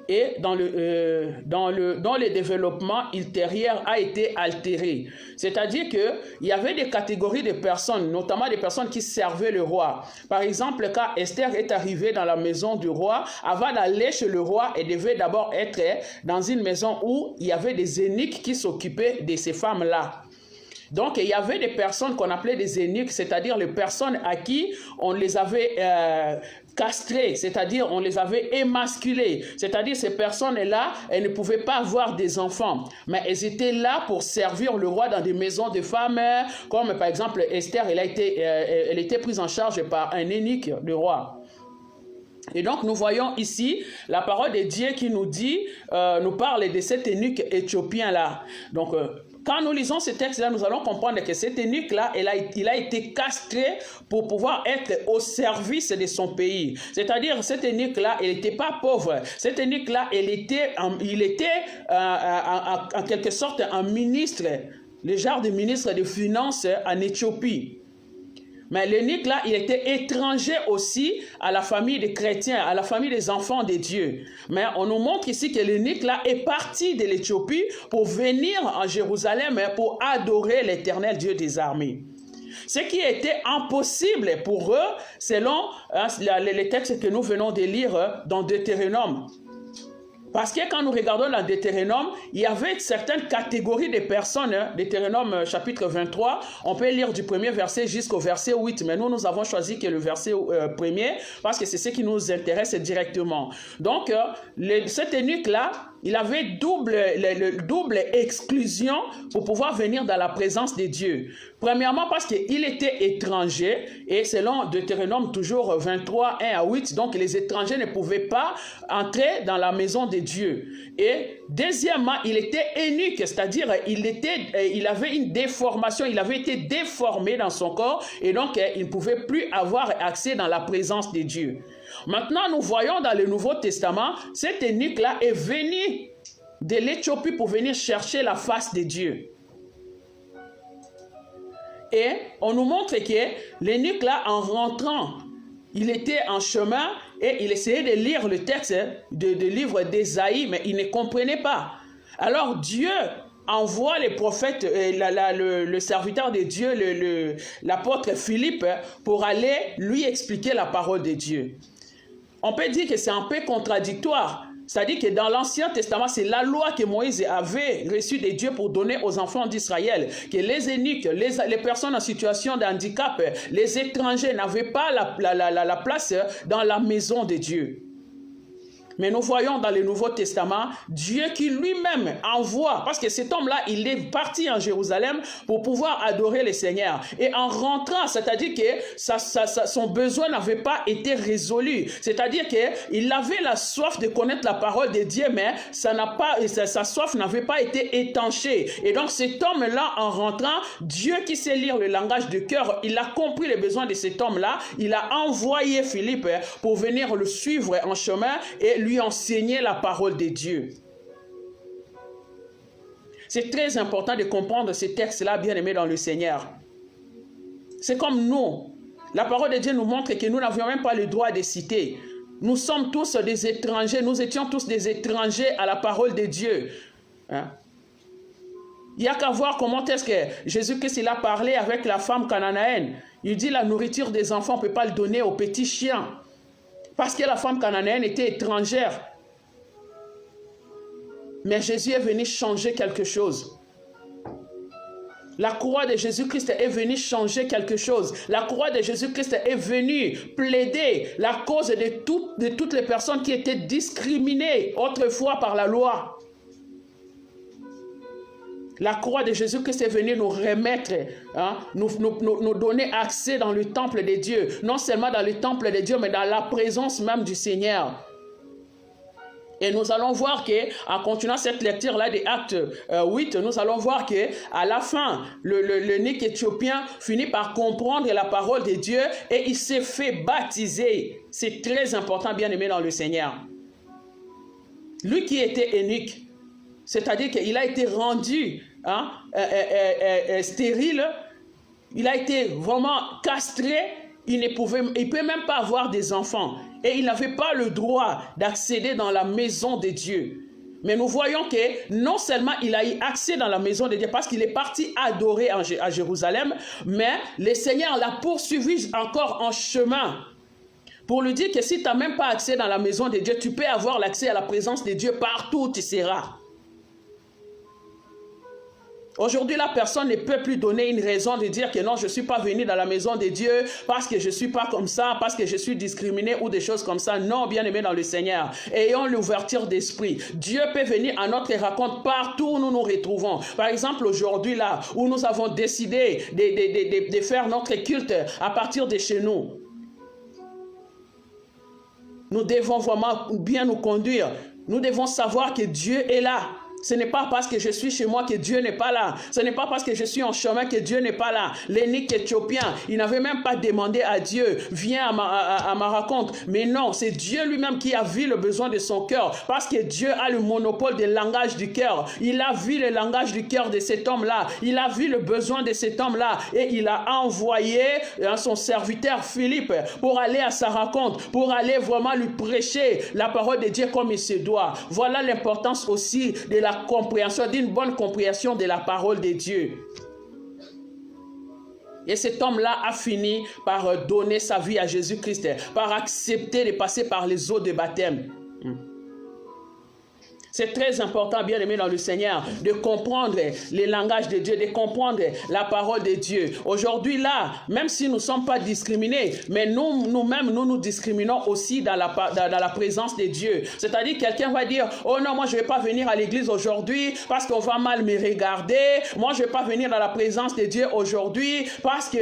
et dont le développement ultérieur a été altéré. C'est-à-dire qu'il y avait des catégories de personnes, notamment des personnes qui servaient le roi. Par exemple, quand Esther est arrivée dans la maison du roi, avant d'aller chez le roi, elle devait d'abord être dans une maison où il y avait des eunuques qui s'occupaient de ces femmes-là. Donc, il y avait des personnes qu'on appelait des eunuques, c'est-à-dire les personnes à qui on les avait castrées, c'est-à-dire on les avait émasculées. C'est-à-dire ces personnes-là, elles ne pouvaient pas avoir des enfants, mais elles étaient là pour servir le roi dans des maisons de femmes, comme par exemple Esther, elle était prise en charge par un eunuque du roi. Et donc, nous voyons ici la parole de Dieu qui nous dit, nous parle de cet eunuque éthiopien-là. Donc, quand nous lisons ce texte-là, nous allons comprendre que cet eunuque-là, il a été castré pour pouvoir être au service de son pays. C'est-à-dire, cet eunuque-là, il n'était pas pauvre. Cet eunuque-là, il était en quelque sorte un ministre, le genre de ministre des Finances en Éthiopie. Mais l'eunuque là, il était étranger aussi à la famille des chrétiens, à la famille des enfants de Dieu. Mais on nous montre ici que l'eunuque là est parti de l'Éthiopie pour venir en Jérusalem pour adorer l'Éternel Dieu des armées. Ce qui était impossible pour eux, selon les textes que nous venons de lire dans Deutéronome. Parce que quand nous regardons dans Deutéronome, il y avait certaines catégories de personnes, Deutéronome chapitre 23, on peut lire du premier verset jusqu'au verset 8, mais nous avons choisi que le verset premier, parce que c'est ce qui nous intéresse directement. Donc, cet eunuque-là, il avait double exclusion pour pouvoir venir dans la présence de Dieu. Premièrement, parce qu'il était étranger, et selon Deutéronome toujours 23, 1 à 8, donc les étrangers ne pouvaient pas entrer dans la maison de Dieu. Et deuxièmement, il était eunuque, c'est-à-dire il avait une déformation, il avait été déformé dans son corps, et donc il ne pouvait plus avoir accès dans la présence de Dieu. Maintenant, nous voyons dans le Nouveau Testament, cet eunuque-là est venu de l'Éthiopie pour venir chercher la face de Dieu. Et on nous montre que l'eunuque-là, en rentrant, il était en chemin et il essayait de lire le texte du livre d'Ésaïe, mais il ne comprenait pas. Alors Dieu envoie les prophètes, le serviteur de Dieu, l'apôtre Philippe, pour aller lui expliquer la parole de Dieu. On peut dire que c'est un peu contradictoire. C'est-à-dire que dans l'Ancien Testament, c'est la loi que Moïse avait reçue de Dieu pour donner aux enfants d'Israël, que les eunuques, les personnes en situation de handicap, les étrangers n'avaient pas la place dans la maison de Dieu. Mais nous voyons dans le Nouveau Testament, Dieu qui lui-même envoie, parce que cet homme-là, il est parti en Jérusalem pour pouvoir adorer le Seigneur. Et en rentrant, c'est-à-dire que son besoin n'avait pas été résolu. C'est-à-dire qu'il avait la soif de connaître la parole de Dieu, mais sa soif n'avait pas été étanchée. Et donc cet homme-là, en rentrant, Dieu qui sait lire le langage du cœur, il a compris les besoins de cet homme-là. Il a envoyé Philippe pour venir le suivre en chemin et lui enseigner la parole de Dieu. C'est très important de comprendre ces textes-là, bien aimés dans le Seigneur. C'est comme nous. La parole de Dieu nous montre que nous n'avions même pas le droit de citer. Nous sommes tous des étrangers. Nous étions tous des étrangers à la parole de Dieu. Hein? Il n'y a qu'à voir comment est-ce que Jésus-Christ il a parlé avec la femme cananéenne. Il dit la nourriture des enfants, on ne peut pas le donner aux petits chiens. Parce que la femme cananéenne était étrangère. Mais Jésus est venu changer quelque chose. La croix de Jésus-Christ est venue changer quelque chose. La croix de Jésus-Christ est venue plaider la cause de toutes les personnes qui étaient discriminées autrefois par la loi. La croix de Jésus-Christ est venue nous remettre, hein, nous donner accès dans le temple de Dieu. Non seulement dans le temple de Dieu, mais dans la présence même du Seigneur. Et nous allons voir qu'en continuant cette lecture-là des Actes 8, nous allons voir qu'à la fin, l'eunuque éthiopien finit par comprendre la parole de Dieu et il s'est fait baptiser. C'est très important, bien aimé dans le Seigneur. Lui qui était eunuque, c'est-à-dire qu'il a été rendu stérile, il a été vraiment castré, il ne peut même pas avoir des enfants. Et il n'avait pas le droit d'accéder dans la maison de Dieu. Mais nous voyons que non seulement il a eu accès dans la maison de Dieu parce qu'il est parti adorer à Jérusalem, mais le Seigneur l'a poursuivi encore en chemin pour lui dire que si tu n'as même pas accès dans la maison de Dieu, tu peux avoir l'accès à la présence de Dieu partout où tu seras. Aujourd'hui, la personne ne peut plus donner une raison de dire que non, je ne suis pas venu dans la maison de Dieu parce que je ne suis pas comme ça, parce que je suis discriminé ou des choses comme ça. Non, bien aimé dans le Seigneur. Ayons l'ouverture d'esprit. Dieu peut venir à notre rencontre partout où nous nous retrouvons. Par exemple, aujourd'hui là, où nous avons décidé de faire notre culte à partir de chez nous. Nous devons vraiment bien nous conduire. Nous devons savoir que Dieu est là. Ce n'est pas parce que je suis chez moi que Dieu n'est pas là. Ce n'est pas parce que je suis en chemin que Dieu n'est pas là. L'eunuque éthiopien, il n'avait même pas demandé à Dieu, viens à ma rencontre. Mais non, c'est Dieu lui-même qui a vu le besoin de son cœur. Parce que Dieu a le monopole du langage du cœur. Il a vu le langage du cœur de cet homme-là. Il a vu le besoin de cet homme-là. Et il a envoyé son serviteur Philippe pour aller à sa rencontre, pour aller vraiment lui prêcher la parole de Dieu comme il se doit. Voilà l'importance aussi de la compréhension, d'une bonne compréhension de la parole de Dieu. Et cet homme-là a fini par donner sa vie à Jésus-Christ, par accepter de passer par les eaux de baptême. C'est très important, bien aimé dans le Seigneur, de comprendre les langages de Dieu, de comprendre la parole de Dieu. Aujourd'hui là, même si nous ne sommes pas discriminés, mais nous-mêmes, nous discriminons aussi dans la présence de Dieu. C'est-à-dire quelqu'un va dire, oh non, moi je ne vais pas venir à l'église aujourd'hui parce qu'on va mal me regarder. Moi je ne vais pas venir dans la présence de Dieu aujourd'hui parce que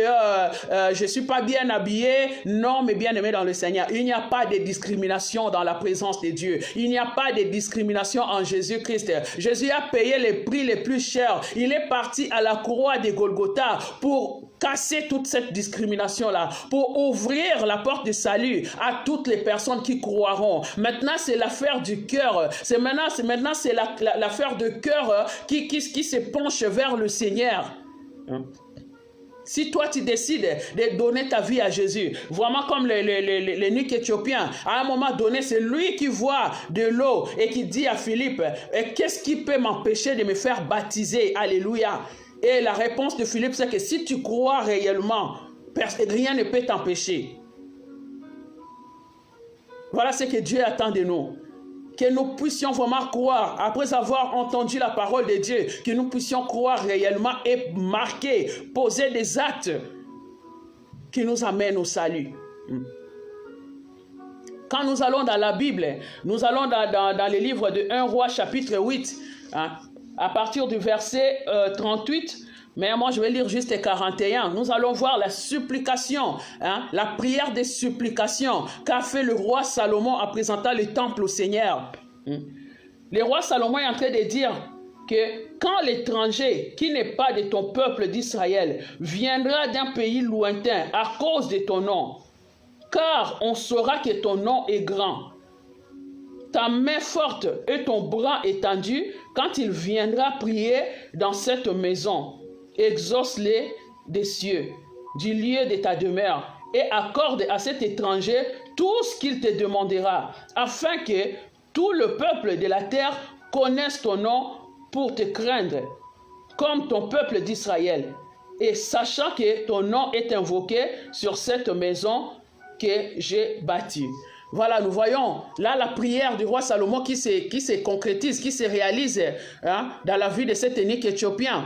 je ne suis pas bien habillé. Non, mais bien aimé dans le Seigneur, il n'y a pas de discrimination dans la présence de Dieu. Il n'y a pas de discrimination en Jésus-Christ. Jésus a payé les prix les plus chers. Il est parti à la croix de Golgotha pour casser toute cette discrimination-là, pour ouvrir la porte du salut à toutes les personnes qui croiront. Maintenant, c'est l'affaire du cœur. Maintenant, c'est l'affaire de cœur qui se penche vers le Seigneur. Si toi, tu décides de donner ta vie à Jésus, vraiment comme l'eunuque éthiopien, à un moment donné, c'est lui qui voit de l'eau et qui dit à Philippe, qu'est-ce qui peut m'empêcher de me faire baptiser? Alléluia. Et la réponse de Philippe, c'est que si tu crois réellement, rien ne peut t'empêcher. Voilà ce que Dieu attend de nous. Que nous puissions vraiment croire, après avoir entendu la parole de Dieu, que nous puissions croire réellement et marquer, poser des actes qui nous amènent au salut. Quand nous allons dans la Bible, nous allons dans le livre de 1 Roi chapitre 8, hein, à partir du verset 38, mais moi je vais lire juste 41, nous allons voir la supplication, hein, la prière des supplications qu'a fait le roi Salomon en présentant le temple au Seigneur. Le roi Salomon est en train de dire que quand l'étranger qui n'est pas de ton peuple d'Israël viendra d'un pays lointain à cause de ton nom, car on saura que ton nom est grand, ta main forte et ton bras étendu, quand il viendra prier dans cette maison, exauce-les des cieux, du lieu de ta demeure, et accorde à cet étranger tout ce qu'il te demandera, afin que tout le peuple de la terre connaisse ton nom pour te craindre, comme ton peuple d'Israël, et sachant que ton nom est invoqué sur cette maison que j'ai bâtie. Voilà, nous voyons là la prière du roi Salomon qui se concrétise, qui se réalise, hein, dans la vie de cet eunuque éthiopien.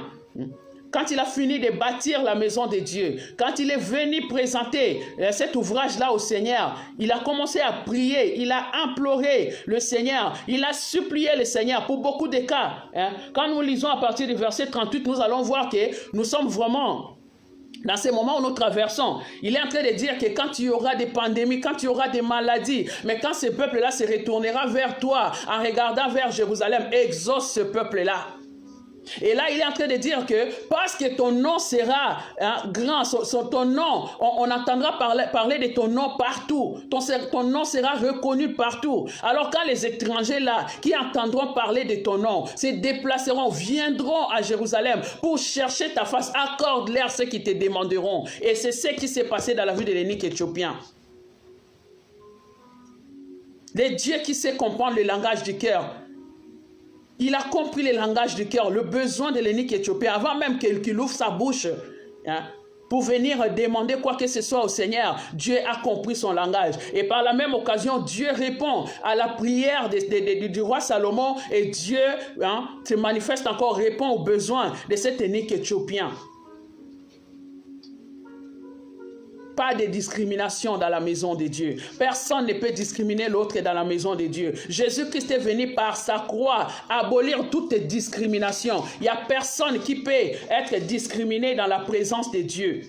Quand il a fini de bâtir la maison de Dieu, quand il est venu présenter cet ouvrage-là au Seigneur, il a commencé à prier, il a imploré le Seigneur, il a supplié le Seigneur pour beaucoup de cas. Hein. Quand nous lisons à partir du verset 38, nous allons voir que nous sommes vraiment dans ces moments où nous traversons. Il est en train de dire que quand il y aura des pandémies, quand il y aura des maladies, mais quand ce peuple-là se retournera vers toi en regardant vers Jérusalem, exauce ce peuple-là. Et là, il est en train de dire que parce que ton nom sera, hein, grand, ton nom, on entendra parler de ton nom partout. Ton nom sera reconnu partout. Alors quand les étrangers là, qui entendront parler de ton nom, se déplaceront, viendront à Jérusalem pour chercher ta face, accorde-leur ce qu'ils te demanderont. Et c'est ce qui s'est passé dans la vie de l'eunuque éthiopien. Le Dieu qui sait comprendre le langage du cœur, il a compris le langage du cœur, le besoin de l'eunuque éthiopien, avant même qu'il ouvre sa bouche, hein, pour venir demander quoi que ce soit au Seigneur. Dieu a compris son langage. Et par la même occasion, Dieu répond à la prière du roi Salomon, et Dieu, hein, se manifeste encore, répond aux besoins de cet eunuque éthiopien. Pas de discrimination dans la maison de Dieu. Personne ne peut discriminer l'autre dans la maison de Dieu. Jésus-Christ est venu par sa croix abolir toute discrimination. Il n'y a personne qui peut être discriminé dans la présence de Dieu.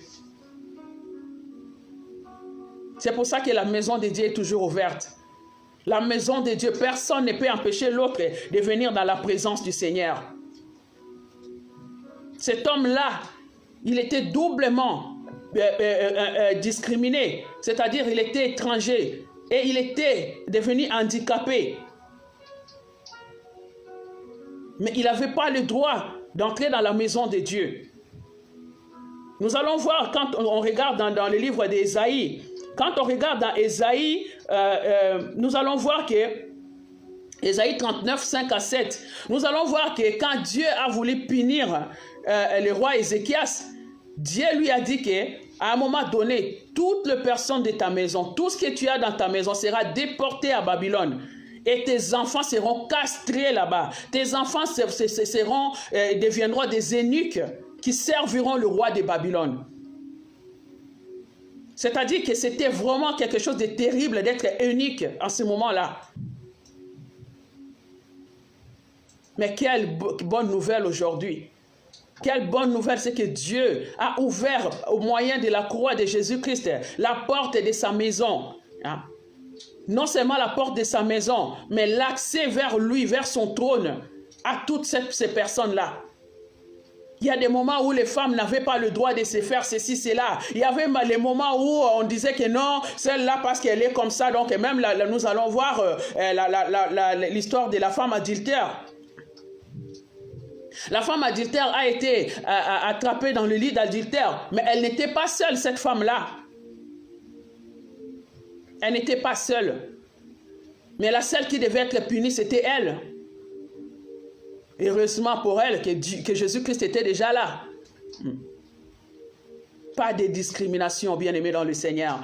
C'est pour ça que la maison de Dieu est toujours ouverte. La maison de Dieu, personne ne peut empêcher l'autre de venir dans la présence du Seigneur. Cet homme-là, il était doublement discriminé, c'est-à-dire il était étranger et il était devenu handicapé. Mais il n'avait pas le droit d'entrer dans la maison de Dieu. Nous allons voir quand on regarde dans le livre d'Ésaïe, quand on regarde dans Ésaïe, nous allons voir que Ésaïe 39, 5 à 7, nous allons voir que quand Dieu a voulu punir le roi Ézéchias, Dieu lui a dit que à un moment donné, toutes les personnes de ta maison, tout ce que tu as dans ta maison sera déporté à Babylone. Et tes enfants seront castrés là-bas. Tes enfants deviendront des eunuques qui serviront le roi de Babylone. C'est-à-dire que c'était vraiment quelque chose de terrible d'être eunuque en ce moment-là. Mais quelle bonne nouvelle aujourd'hui. Quelle bonne nouvelle, c'est que Dieu a ouvert au moyen de la croix de Jésus-Christ la porte de sa maison. Hein? Non seulement la porte de sa maison, mais l'accès vers lui, vers son trône, à toutes ces personnes-là. Il y a des moments où les femmes n'avaient pas le droit de se faire ceci, cela. Il y avait les moments où on disait que non, celle-là parce qu'elle est comme ça. Donc même là, nous allons voir l'histoire de la femme adultère. La femme adultère a été attrapée dans le lit d'adultère, mais elle n'était pas seule, cette femme-là. Elle n'était pas seule. Mais la seule qui devait être punie, c'était elle. Heureusement pour elle que Jésus-Christ était déjà là. Pas de discrimination, bien-aimé dans le Seigneur.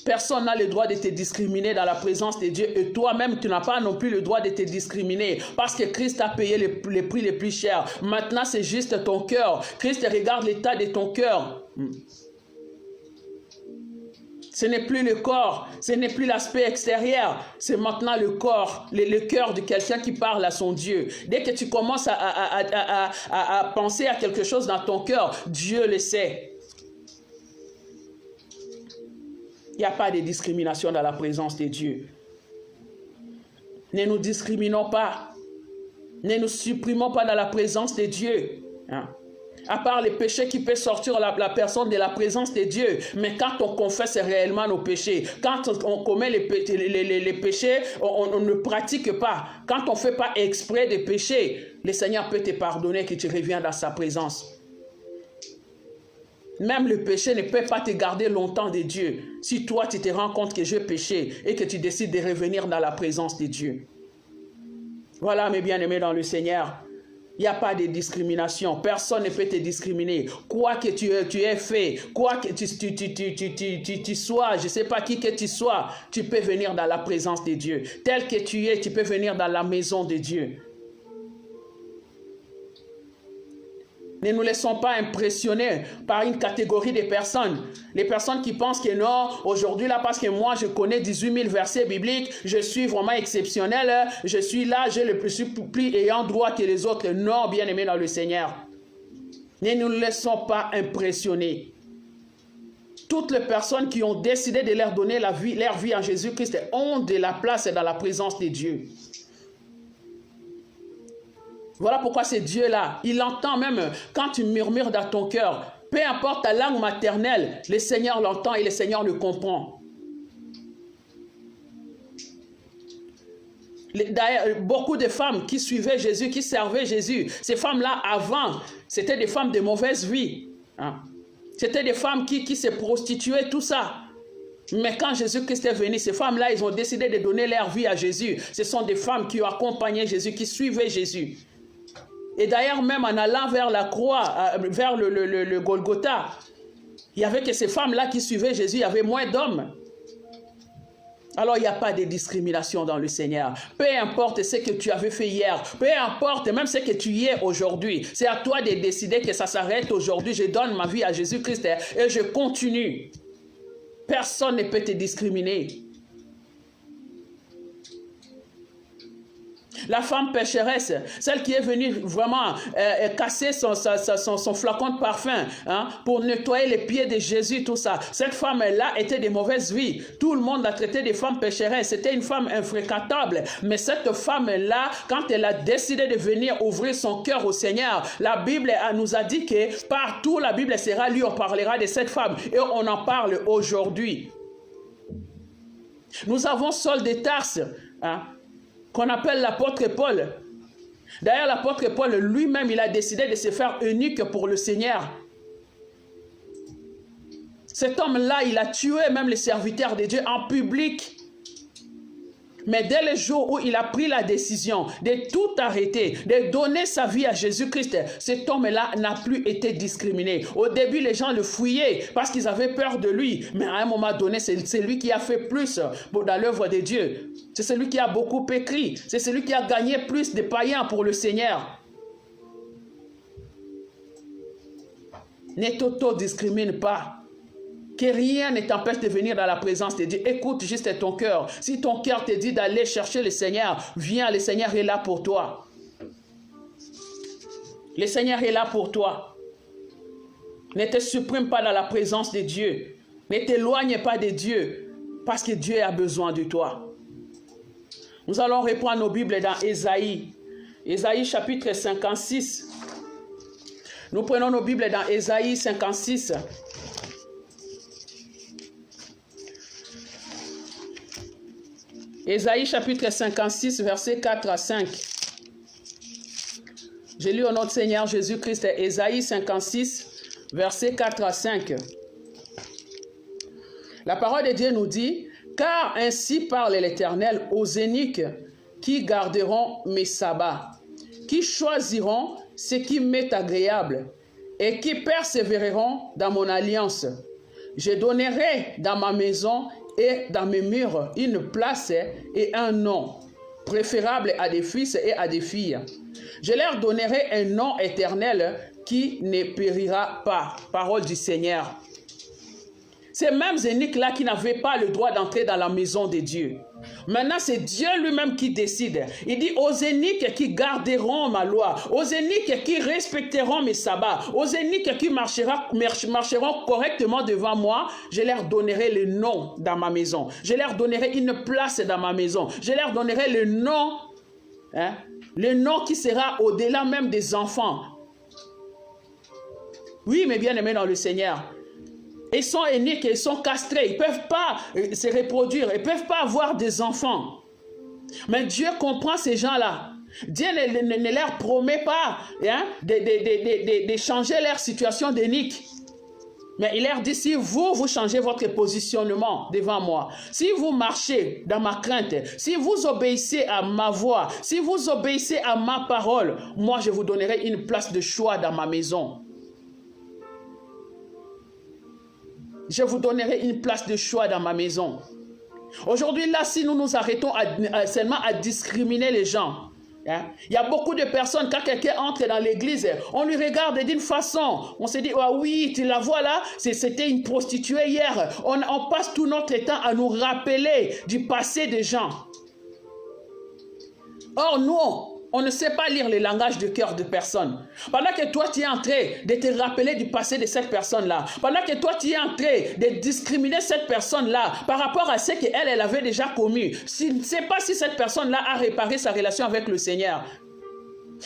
Personne n'a le droit de te discriminer dans la présence de Dieu. Et toi-même, tu n'as pas non plus le droit de te discriminer. Parce que Christ a payé les prix les plus chers. Maintenant, c'est juste ton cœur. Christ regarde l'état de ton cœur. Ce n'est plus le corps, ce n'est plus l'aspect extérieur, c'est maintenant le corps, le cœur de quelqu'un qui parle à son Dieu. Dès que tu commences à penser à quelque chose dans ton cœur, Dieu le sait. Il n'y a pas de discrimination dans la présence de Dieu. Ne nous discriminons pas. Ne nous supprimons pas dans la présence de Dieu. À part les péchés qui peuvent sortir la personne de la présence de Dieu. Mais quand on confesse réellement nos péchés, quand on commet les péchés, on ne pratique pas. Quand on ne fait pas exprès de pécher, le Seigneur peut te pardonner que tu reviens dans sa présence. Même le péché ne peut pas te garder longtemps de Dieu. Si toi, tu te rends compte que j'ai péché et que tu décides de revenir dans la présence de Dieu. Voilà, mes bien-aimés dans le Seigneur. Il n'y a pas de discrimination. Personne ne peut te discriminer. Quoi que tu aies fait, quoi que tu sois, je ne sais pas qui que tu sois, tu peux venir dans la présence de Dieu. Tel que tu es, tu peux venir dans la maison de Dieu. Ne nous laissons pas impressionner par une catégorie de personnes. Les personnes qui pensent que non, aujourd'hui là, parce que moi je connais 18 000 versets bibliques, je suis vraiment exceptionnel, je suis là, j'ai le plus ayant droit que les autres. Non, bien-aimés dans le Seigneur. Ne nous laissons pas impressionner. Toutes les personnes qui ont décidé de leur donner leur vie en Jésus-Christ ont de la place dans la présence de Dieu. Voilà pourquoi c'est Dieu-là. Il entend même quand tu murmures dans ton cœur. Peu importe ta langue maternelle, le Seigneur l'entend et le Seigneur le comprend. D'ailleurs, beaucoup de femmes qui suivaient Jésus, qui servaient Jésus, ces femmes-là, avant, c'était des femmes de mauvaise vie. C'était des femmes qui se prostituaient, tout ça. Mais quand Jésus-Christ est venu, ces femmes-là, ils ont décidé de donner leur vie à Jésus. Ce sont des femmes qui ont accompagné Jésus, qui suivaient Jésus. Et d'ailleurs, même en allant vers la croix, vers le Golgotha, il n'y avait que ces femmes-là qui suivaient Jésus, il y avait moins d'hommes. Alors, il n'y a pas de discrimination dans le Seigneur. Peu importe ce que tu avais fait hier, peu importe même ce que tu es aujourd'hui, c'est à toi de décider que ça s'arrête aujourd'hui. Je donne ma vie à Jésus-Christ et je continue. Personne ne peut te discriminer. La femme pécheresse, celle qui est venue vraiment casser son flacon de parfum pour nettoyer les pieds de Jésus, tout ça. Cette femme-là était de mauvaise vie. Tout le monde l'a traitée de femme pécheresse. C'était une femme infréquentable. Mais cette femme-là, quand elle a décidé de venir ouvrir son cœur au Seigneur, la Bible nous a dit que partout la Bible sera lue, on parlera de cette femme. Et on en parle aujourd'hui. Nous avons Saul de Tarse, qu'on appelle l'apôtre Paul. D'ailleurs, l'apôtre Paul lui-même, il a décidé de se faire eunuque pour le Seigneur. Cet homme-là, il a tué même les serviteurs de Dieu en public. Mais dès le jour où il a pris la décision de tout arrêter, de donner sa vie à Jésus-Christ, cet homme-là n'a plus été discriminé. Au début, les gens le fouillaient parce qu'ils avaient peur de lui. Mais à un moment donné, c'est lui qui a fait plus dans l'œuvre de Dieu. C'est celui qui a beaucoup écrit. C'est celui qui a gagné plus de païens pour le Seigneur. Ne t'auto-discrimine pas. Que rien ne t'empêche de venir dans la présence de Dieu. Écoute juste ton cœur. Si ton cœur te dit d'aller chercher le Seigneur, viens, le Seigneur est là pour toi. Le Seigneur est là pour toi. Ne te supprime pas dans la présence de Dieu. Ne t'éloigne pas de Dieu, parce que Dieu a besoin de toi. Nous allons reprendre nos Bibles dans Ésaïe. Ésaïe chapitre 56. Nous prenons nos Bibles dans Ésaïe 56. Ésaïe chapitre 56, versets 4 à 5. Je lis au nom de Seigneur Jésus-Christ, Ésaïe 56, versets 4 à 5. La parole de Dieu nous dit, « Car ainsi parle l'Éternel aux eunuques qui garderont mes sabbats, qui choisiront ce qui m'est agréable et qui persévéreront dans mon alliance. Je donnerai dans ma maison et dans mes murs une place et un nom, préférable à des fils et à des filles. Je leur donnerai un nom éternel qui ne périra pas. » Parole du Seigneur. Ces mêmes eunuques-là qui n'avaient pas le droit d'entrer dans la maison de Dieu. Maintenant, c'est Dieu lui-même qui décide. Il dit aux eunuques qui garderont ma loi, aux eunuques qui respecteront mes sabbats, aux eunuques qui marcheront correctement devant moi, je leur donnerai le nom dans ma maison. Je leur donnerai une place dans ma maison. Je leur donnerai le nom qui sera au-delà même des enfants. Oui, mes bien-aimés dans le Seigneur. Ils sont eunuques, ils sont castrés, ils ne peuvent pas se reproduire, ils ne peuvent pas avoir des enfants. Mais Dieu comprend ces gens-là. Dieu ne leur promet pas de changer leur situation d'eunuque. Mais il leur dit, si vous changez votre positionnement devant moi, si vous marchez dans ma crainte, si vous obéissez à ma voix, si vous obéissez à ma parole, moi je vous donnerai une place de choix dans ma maison. Je vous donnerai une place de choix dans ma maison. Aujourd'hui, là, si nous nous arrêtons seulement à discriminer les gens, il y a beaucoup de personnes, quand quelqu'un entre dans l'église, on lui regarde d'une façon, on se dit, ah oui, tu la vois là, c'était une prostituée hier. On passe tout notre temps à nous rappeler du passé des gens. Or, nous, on ne sait pas lire le langage du cœur de personne. Pendant que toi, tu es en train de te rappeler du passé de cette personne-là, pendant que toi, tu es en train de discriminer cette personne-là par rapport à ce qu'elle avait déjà commis, tu ne sais pas si cette personne-là a réparé sa relation avec le Seigneur.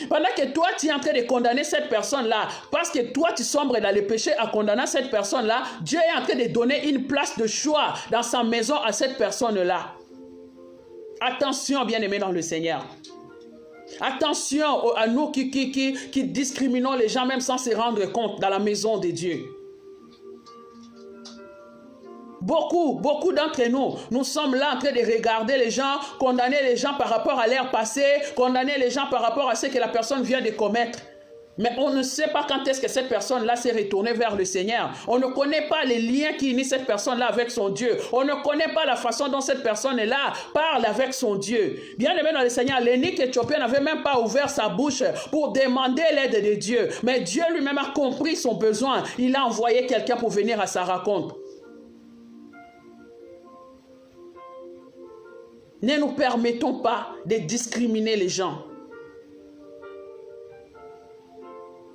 Pendant que toi, tu es en train de condamner cette personne-là, parce que toi, tu sombres dans le péché en condamnant cette personne-là, Dieu est en train de donner une place de choix dans sa maison à cette personne-là. Attention, bien-aimés dans le Seigneur. Attention à nous qui discriminons les gens même sans se rendre compte dans la maison de Dieu. Beaucoup d'entre nous sommes là en train de regarder les gens, condamner les gens par rapport à leur passé, condamner les gens par rapport à ce que la personne vient de commettre. Mais on ne sait pas quand est-ce que cette personne-là s'est retournée vers le Seigneur. On ne connaît pas les liens qui unissent cette personne-là avec son Dieu. On ne connaît pas la façon dont cette personne-là parle avec son Dieu. Bien aimé dans le Seigneur, l'eunuque éthiopien n'avait même pas ouvert sa bouche pour demander l'aide de Dieu. Mais Dieu lui-même a compris son besoin. Il a envoyé quelqu'un pour venir à sa rencontre. Ne nous permettons pas de discriminer les gens.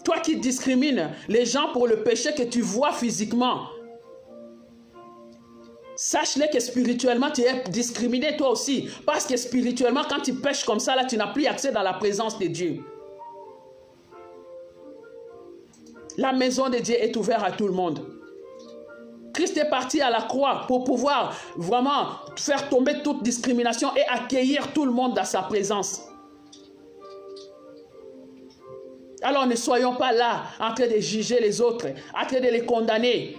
Toi qui discrimines les gens pour le péché que tu vois physiquement, sache-le que spirituellement tu es discriminé toi aussi. Parce que spirituellement, quand tu pêches comme ça, là, tu n'as plus accès dans la présence de Dieu. La maison de Dieu est ouverte à tout le monde. Christ est parti à la croix pour pouvoir vraiment faire tomber toute discrimination et accueillir tout le monde dans sa présence. Alors ne soyons pas là en train de juger les autres, en train de les condamner.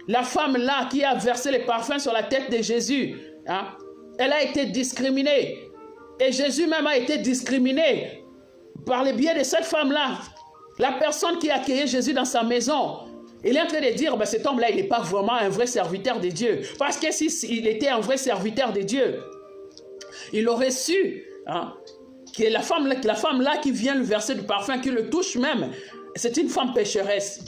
La femme là qui a versé le parfum sur la tête de Jésus, elle a été discriminée. Et Jésus même a été discriminé par le biais de cette femme-là. La personne qui a accueilli Jésus dans sa maison, il est en train de dire, ben, cet homme-là, il n'est pas vraiment un vrai serviteur de Dieu. Parce que s'il était un vrai serviteur de Dieu, il aurait su que la femme là qui vient lui verser du parfum, qui le touche même, c'est une femme pécheresse.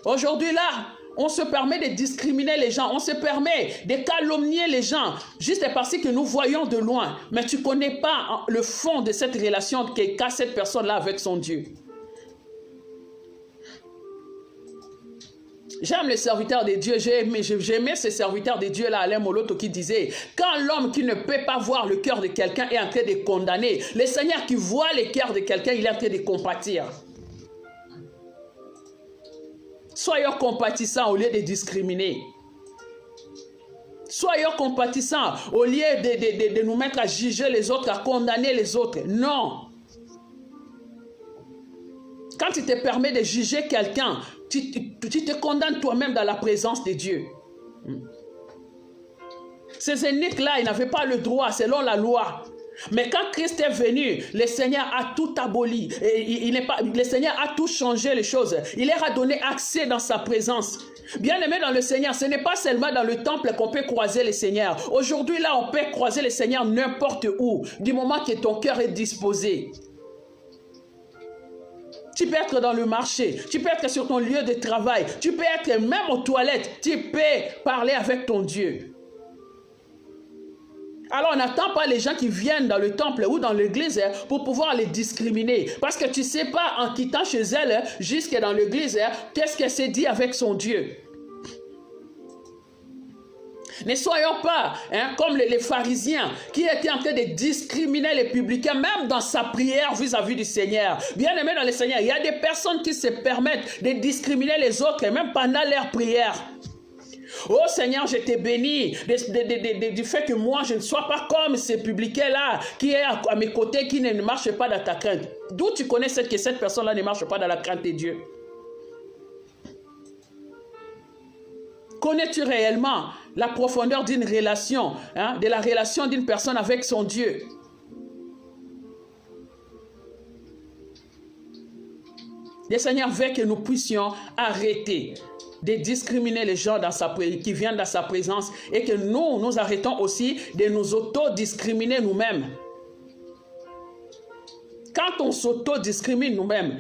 Aujourd'hui là, on se permet de discriminer les gens, on se permet de calomnier les gens, juste parce que nous voyons de loin. Mais tu ne connais pas le fond de cette relation qu'a cette personne-là avec son Dieu. J'aime les serviteurs de Dieu, j'aimais ces serviteurs de Dieu là, Alain Moloto qui disait, quand l'homme qui ne peut pas voir le cœur de quelqu'un est en train de condamner, le Seigneur qui voit le cœur de quelqu'un, il est en train de compatir. Soyons compatissants au lieu de discriminer. Soyons compatissants au lieu de nous mettre à juger les autres, à condamner les autres. Non. Quand tu te permets de juger quelqu'un, tu te condamnes toi-même dans la présence de Dieu. Ces eunuques-là, ils n'avaient pas le droit selon la loi. Mais quand Christ est venu, le Seigneur a tout aboli. Le Seigneur a tout changé les choses. Il leur a donné accès dans sa présence. Bien-aimé dans le Seigneur, ce n'est pas seulement dans le temple qu'on peut croiser le Seigneur. Aujourd'hui, là, on peut croiser le Seigneur n'importe où, du moment que ton cœur est disposé. Tu peux être dans le marché, tu peux être sur ton lieu de travail, tu peux être même aux toilettes, tu peux parler avec ton Dieu. Alors, on n'attend pas les gens qui viennent dans le temple ou dans l'église pour pouvoir les discriminer. Parce que tu ne sais pas, en quittant chez elle, jusque dans l'église, qu'est-ce qu'elle s'est dit avec son Dieu. Ne soyons pas comme les pharisiens qui étaient en train de discriminer les publicains, même dans sa prière vis-à-vis du Seigneur. Bien-aimé dans le Seigneur, il y a des personnes qui se permettent de discriminer les autres, même pendant leur prière. Oh Seigneur, je te bénis du fait que moi, je ne sois pas comme ces publicains-là qui est à mes côtés, qui ne marche pas dans ta crainte. D'où tu connais que cette personne-là ne marche pas dans la crainte de Dieu? Connais-tu réellement la profondeur d'une relation, de la relation d'une personne avec son Dieu? Le Seigneur veut que nous puissions arrêter de discriminer les gens qui viennent dans sa présence et que nous arrêtons aussi de nous auto-discriminer nous-mêmes. Quand on s'auto-discrimine nous-mêmes,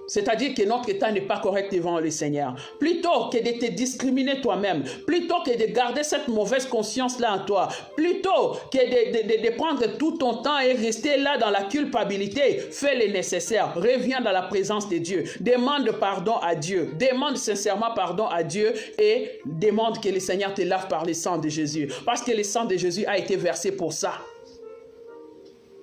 c'est-à-dire que notre état n'est pas correct devant le Seigneur. Plutôt que de te discriminer toi-même, plutôt que de garder cette mauvaise conscience-là en toi, plutôt que de prendre tout ton temps et rester là dans la culpabilité, fais le nécessaire. Reviens dans la présence de Dieu. Demande pardon à Dieu. Demande sincèrement pardon à Dieu et demande que le Seigneur te lave par le sang de Jésus. Parce que le sang de Jésus a été versé pour ça.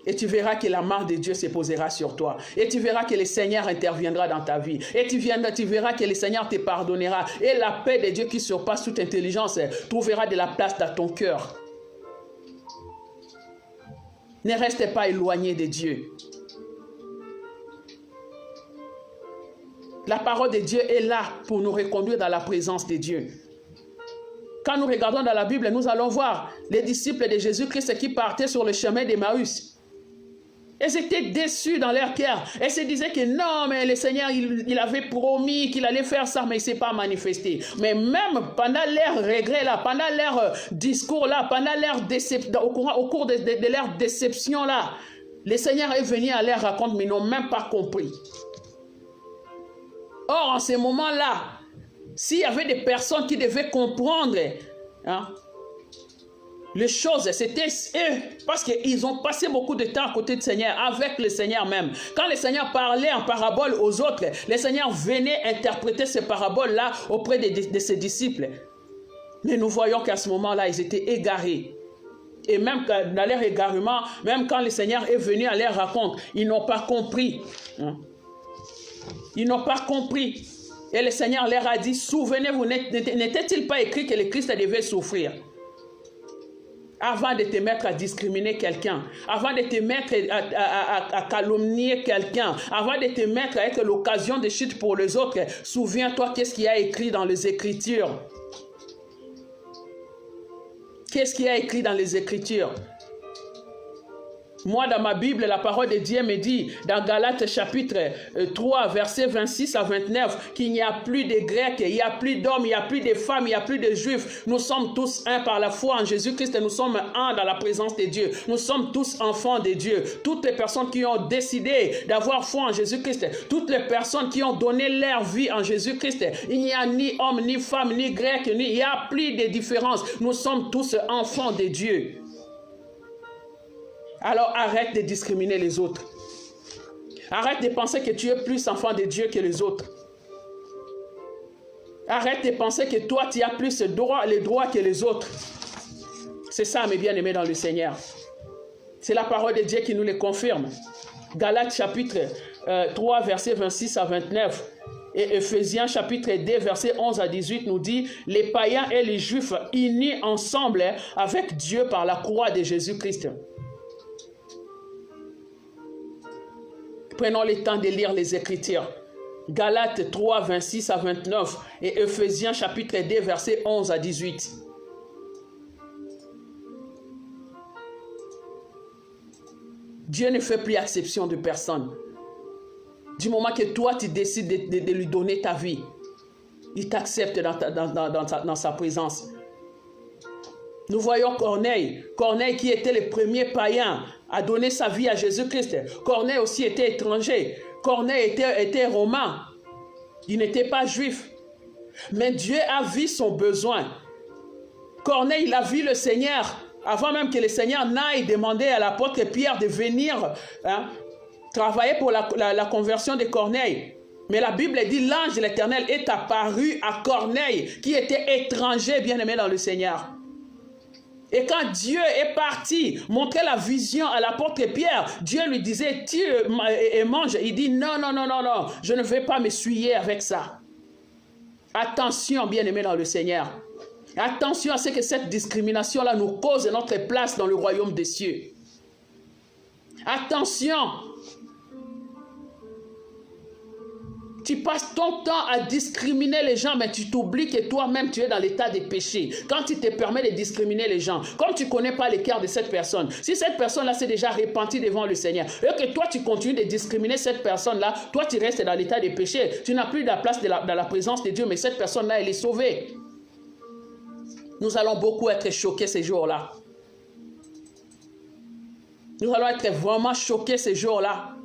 Et tu verras que la main de Dieu se posera sur toi. Et tu verras que le Seigneur interviendra dans ta vie. Et tu verras que le Seigneur te pardonnera. Et la paix de Dieu qui surpasse toute intelligence trouvera de la place dans ton cœur. Ne reste pas éloigné de Dieu. La parole de Dieu est là pour nous reconduire dans la présence de Dieu. Quand nous regardons dans la Bible, nous allons voir les disciples de Jésus-Christ qui partaient sur le chemin d'Emmaüs. Ils étaient déçus dans leur cœur. Ils se disaient que non, mais le Seigneur, il avait promis qu'il allait faire ça, mais il ne s'est pas manifesté. Mais même pendant leur regret là, pendant leur discours là, pendant leur au cours de leur déception là, le Seigneur est venu à leur raconter, mais ils n'ont même pas compris. Or, en ce moment-là, s'il y avait des personnes qui devaient comprendre, les choses, c'était eux, parce qu'ils ont passé beaucoup de temps à côté du Seigneur, avec le Seigneur même. Quand le Seigneur parlait en parabole aux autres, le Seigneur venait interpréter ces paraboles-là auprès de ses disciples. Mais nous voyons qu'à ce moment-là, ils étaient égarés. Et même dans leur égarement, même quand le Seigneur est venu à leur raconter, ils n'ont pas compris. Ils n'ont pas compris. Et le Seigneur leur a dit, souvenez-vous, n'était-il pas écrit que le Christ devait souffrir? Avant de te mettre à discriminer quelqu'un, avant de te mettre à calomnier quelqu'un, avant de te mettre à être l'occasion de chute pour les autres, souviens-toi qu'est-ce qu'il y a écrit dans les Écritures. Qu'est-ce qu'il y a écrit dans les Écritures? Moi, dans ma Bible, la parole de Dieu me dit, dans Galates chapitre 3, versets 26 à 29, qu'il n'y a plus de Grecs, il n'y a plus d'hommes, il n'y a plus de femmes, il n'y a plus de Juifs. Nous sommes tous un par la foi en Jésus-Christ et nous sommes un dans la présence de Dieu. Nous sommes tous enfants de Dieu. Toutes les personnes qui ont décidé d'avoir foi en Jésus-Christ, toutes les personnes qui ont donné leur vie en Jésus-Christ, il n'y a ni homme, ni femme, ni grec, il n'y a plus de différence. Nous sommes tous enfants de Dieu. Alors arrête de discriminer les autres. Arrête de penser que tu es plus enfant de Dieu que les autres. Arrête de penser que toi tu as plus les droits que les autres. C'est ça mes bien-aimés dans le Seigneur. C'est la parole de Dieu qui nous le confirme. Galates chapitre 3 versets 26 à 29. Et Ephésiens chapitre 2, verset 11 à 18 nous dit, les païens et les juifs unis ensemble avec Dieu par la croix de Jésus-Christ. Prenons le temps de lire les Écritures. Galates 3, 26 à 29 et Ephésiens chapitre 2, verset 11 à 18. Dieu ne fait plus exception de personne. Du moment que toi, tu décides de lui donner ta vie, il t'accepte dans sa présence. Nous voyons Corneille. Corneille qui était le premier païen à donner sa vie à Jésus-Christ. Corneille aussi était étranger. Corneille était romain. Il n'était pas juif. Mais Dieu a vu son besoin. Corneille, il a vu le Seigneur. Avant même que le Seigneur n'aille demander à l'apôtre Pierre de venir travailler pour la conversion de Corneille. Mais la Bible dit, l'ange de l'Éternel est apparu à Corneille, qui était étranger, bien-aimé dans le Seigneur. Et quand Dieu est parti montrer la vision à l'apôtre Pierre, Dieu lui disait, tue et mange. Il dit, non, non, non, non, non, je ne vais pas m'essuyer avec ça. Attention, bien-aimé dans le Seigneur. Attention à ce que cette discrimination-là nous cause notre place dans le royaume des cieux. Attention. Tu passes ton temps à discriminer les gens, mais tu t'oublies que toi-même, tu es dans l'état de péché. Quand tu te permets de discriminer les gens, comme tu ne connais pas le cœur de cette personne, si cette personne-là s'est déjà repentie devant le Seigneur, et que toi, tu continues de discriminer cette personne-là, toi, tu restes dans l'état de péché. Tu n'as plus de la place dans la présence de Dieu, mais cette personne-là, elle est sauvée. Nous allons beaucoup être choqués ces jours-là. Nous allons être vraiment choqués ces jours-là.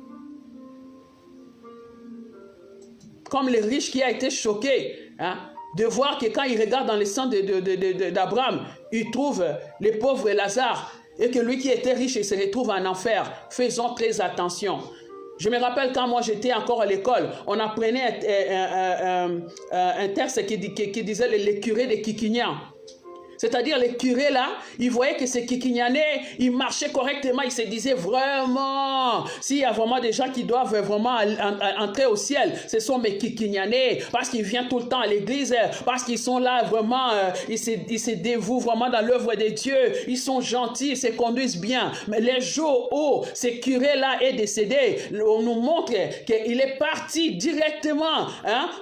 Comme le riche qui a été choqué de voir que quand il regarde dans le sang d'Abraham, il trouve les pauvres et Lazare, et que lui qui était riche, il se retrouve en enfer. Faisons très attention. Je me rappelle quand moi j'étais encore à l'école, on apprenait un texte qui disait les curés de Kikinyan. C'est-à-dire les curés là, ils voyaient que ces Kikinyanais, ils marchaient correctement, ils se disaient vraiment, s'il y a vraiment des gens qui doivent vraiment entrer au ciel, ce sont mes Kikinyanais, parce qu'ils viennent tout le temps à l'église, parce qu'ils sont là vraiment, ils se dévouent vraiment dans l'œuvre de Dieu, ils sont gentils, ils se conduisent bien. Mais les jours où ce curé là est décédé, on nous montre qu'il est parti directement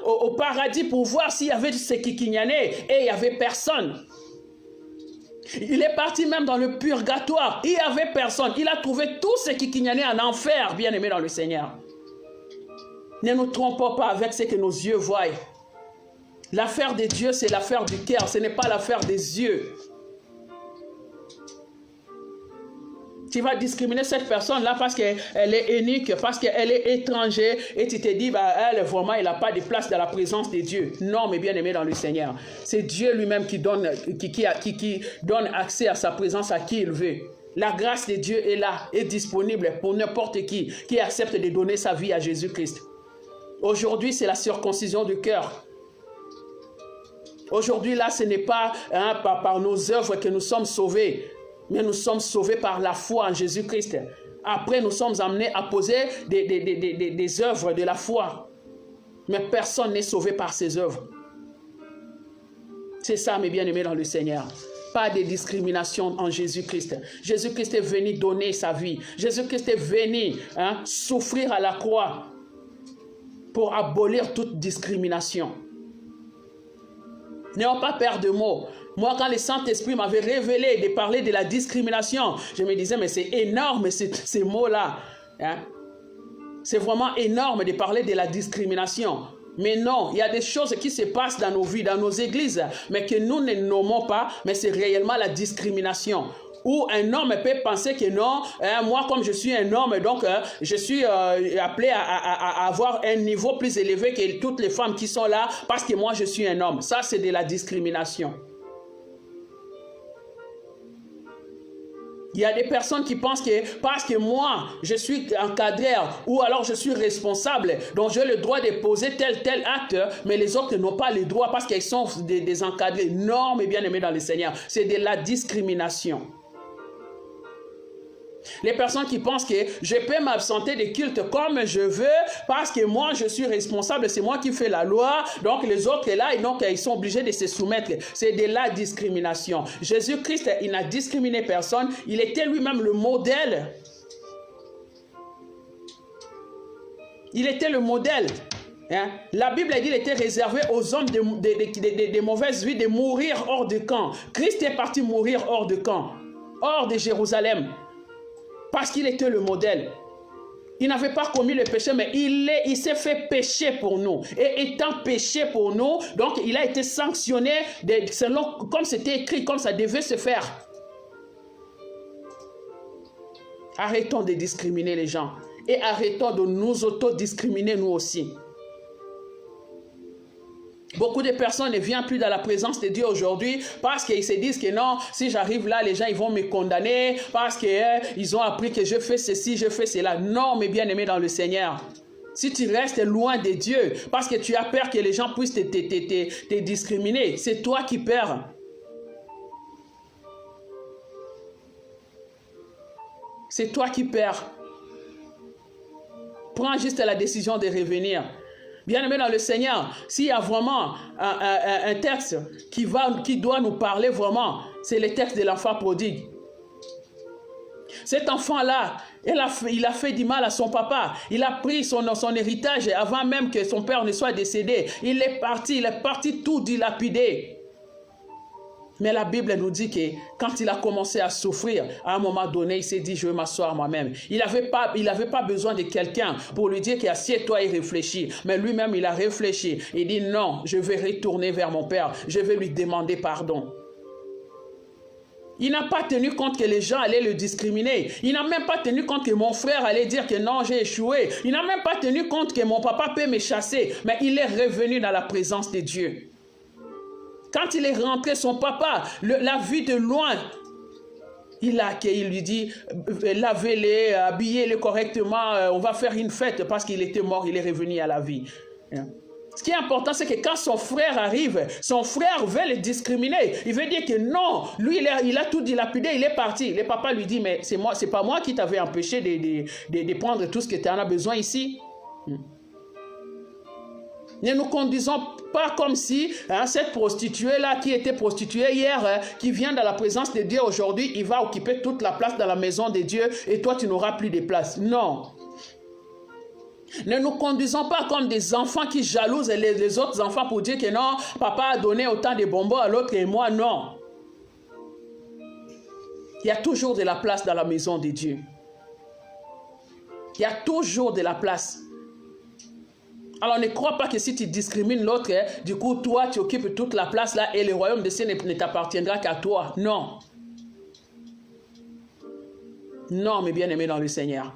au paradis pour voir s'il y avait ces Kikinyanais, et il n'y avait personne. Il est parti même dans le purgatoire. Il n'y avait personne. Il a trouvé tous ces Kikinyanais en enfer, bien-aimés dans le Seigneur. Ne nous trompons pas avec ce que nos yeux voient. L'affaire de Dieu, c'est l'affaire du cœur. Ce n'est pas l'affaire des yeux. Tu vas discriminer cette personne-là parce qu'elle est unique, parce qu'elle est étrangère, et tu te dis, elle, vraiment, elle n'a pas de place dans la présence de Dieu. Non, mais bien aimé dans le Seigneur. C'est Dieu lui-même qui donne accès à sa présence à qui il veut. La grâce de Dieu est là, est disponible pour n'importe qui accepte de donner sa vie à Jésus-Christ. Aujourd'hui, c'est la circoncision du cœur. Aujourd'hui, là, ce n'est pas par nos œuvres que nous sommes sauvés. Mais nous sommes sauvés par la foi en Jésus-Christ. Après, nous sommes amenés à poser des œuvres de la foi. Mais personne n'est sauvé par ces œuvres. C'est ça, mes bien-aimés dans le Seigneur. Pas de discrimination en Jésus-Christ. Jésus-Christ est venu donner sa vie. Jésus-Christ est venu souffrir à la croix pour abolir toute discrimination. N'ayons pas peur de mots. Moi, quand le Saint-Esprit m'avait révélé de parler de la discrimination, je me disais, mais c'est énorme ces mots-là. C'est vraiment énorme de parler de la discrimination. Mais non, il y a des choses qui se passent dans nos vies, dans nos églises, mais que nous ne nommons pas, mais c'est réellement la discrimination. Où un homme peut penser que non, moi comme je suis un homme, donc je suis appelé à avoir un niveau plus élevé que toutes les femmes qui sont là, parce que moi je suis un homme. Ça, c'est de la discrimination. Il y a des personnes qui pensent que parce que moi, je suis encadreur ou alors je suis responsable, donc j'ai le droit de poser tel acte, mais les autres n'ont pas le droit parce qu'ils sont des encadrés. Non, mais bien aimés dans le Seigneur, c'est de la discrimination. Les personnes qui pensent que je peux m'absenter des cultes comme je veux parce que moi je suis responsable, c'est moi qui fais la loi, donc les autres là, donc ils sont obligés de se soumettre. C'est de la discrimination. Jésus-Christ, il n'a discriminé personne, il était lui-même le modèle. Il était le modèle. Hein? La Bible dit qu'il était réservé aux hommes de mauvaises vies de mourir hors de camp. Christ est parti mourir hors de camp, hors de Jérusalem. Parce qu'il était le modèle. Il n'avait pas commis le péché, mais il s'est fait péché pour nous. Et étant péché pour nous, donc il a été sanctionné selon, comme c'était écrit, comme ça devait se faire. Arrêtons de discriminer les gens. Et arrêtons de nous auto-discriminer nous aussi. Beaucoup de personnes ne viennent plus dans la présence de Dieu aujourd'hui parce qu'ils se disent que non, si j'arrive là, les gens ils vont me condamner parce qu'ils ont appris que je fais ceci, je fais cela. Non, mes bien-aimés dans le Seigneur. Si tu restes loin de Dieu parce que tu as peur que les gens puissent te discriminer, c'est toi qui perds. C'est toi qui perds. Prends juste la décision de revenir. Bien-aimé dans le Seigneur, s'il y a vraiment un texte qui doit nous parler vraiment, c'est le texte de l'enfant prodigue. Cet enfant-là, il a fait du mal à son papa. Il a pris son héritage avant même que son père ne soit décédé. Il est parti tout dilapidé. Mais la Bible nous dit que quand il a commencé à souffrir, à un moment donné, il s'est dit, je vais m'asseoir moi-même. Il n'avait pas besoin de quelqu'un pour lui dire qu'assieds-toi et réfléchis. Mais lui-même, il a réfléchi. Il dit, non, je vais retourner vers mon père. Je vais lui demander pardon. Il n'a pas tenu compte que les gens allaient le discriminer. Il n'a même pas tenu compte que mon frère allait dire que non, j'ai échoué. Il n'a même pas tenu compte que mon papa peut me chasser. Mais il est revenu dans la présence de Dieu. Quand il est rentré, son papa l'a vu de loin. Il l'a accueilli, il lui dit, lavez-les, habillez-les correctement, on va faire une fête parce qu'il était mort, il est revenu à la vie. Ce qui est important, c'est que quand son frère arrive, son frère veut le discriminer. Il veut dire que non, lui, il a tout dilapidé, il est parti. Le papa lui dit, mais c'est pas moi qui t'avais empêché de prendre tout ce que tu en as besoin ici. Ne nous conduisons pas comme si cette prostituée-là qui était prostituée hier, qui vient dans la présence de Dieu aujourd'hui, il va occuper toute la place dans la maison de Dieu et toi tu n'auras plus de place. Non. Ne nous conduisons pas comme des enfants qui jalousent les autres enfants pour dire que non, papa a donné autant de bonbons à l'autre et moi non. Il y a toujours de la place dans la maison de Dieu. Il y a toujours de la place. Alors ne crois pas que si tu discrimines l'autre, du coup toi tu occupes toute la place là et le royaume de Dieu ne t'appartiendra qu'à toi. Non. Non, mes bien-aimés dans le Seigneur.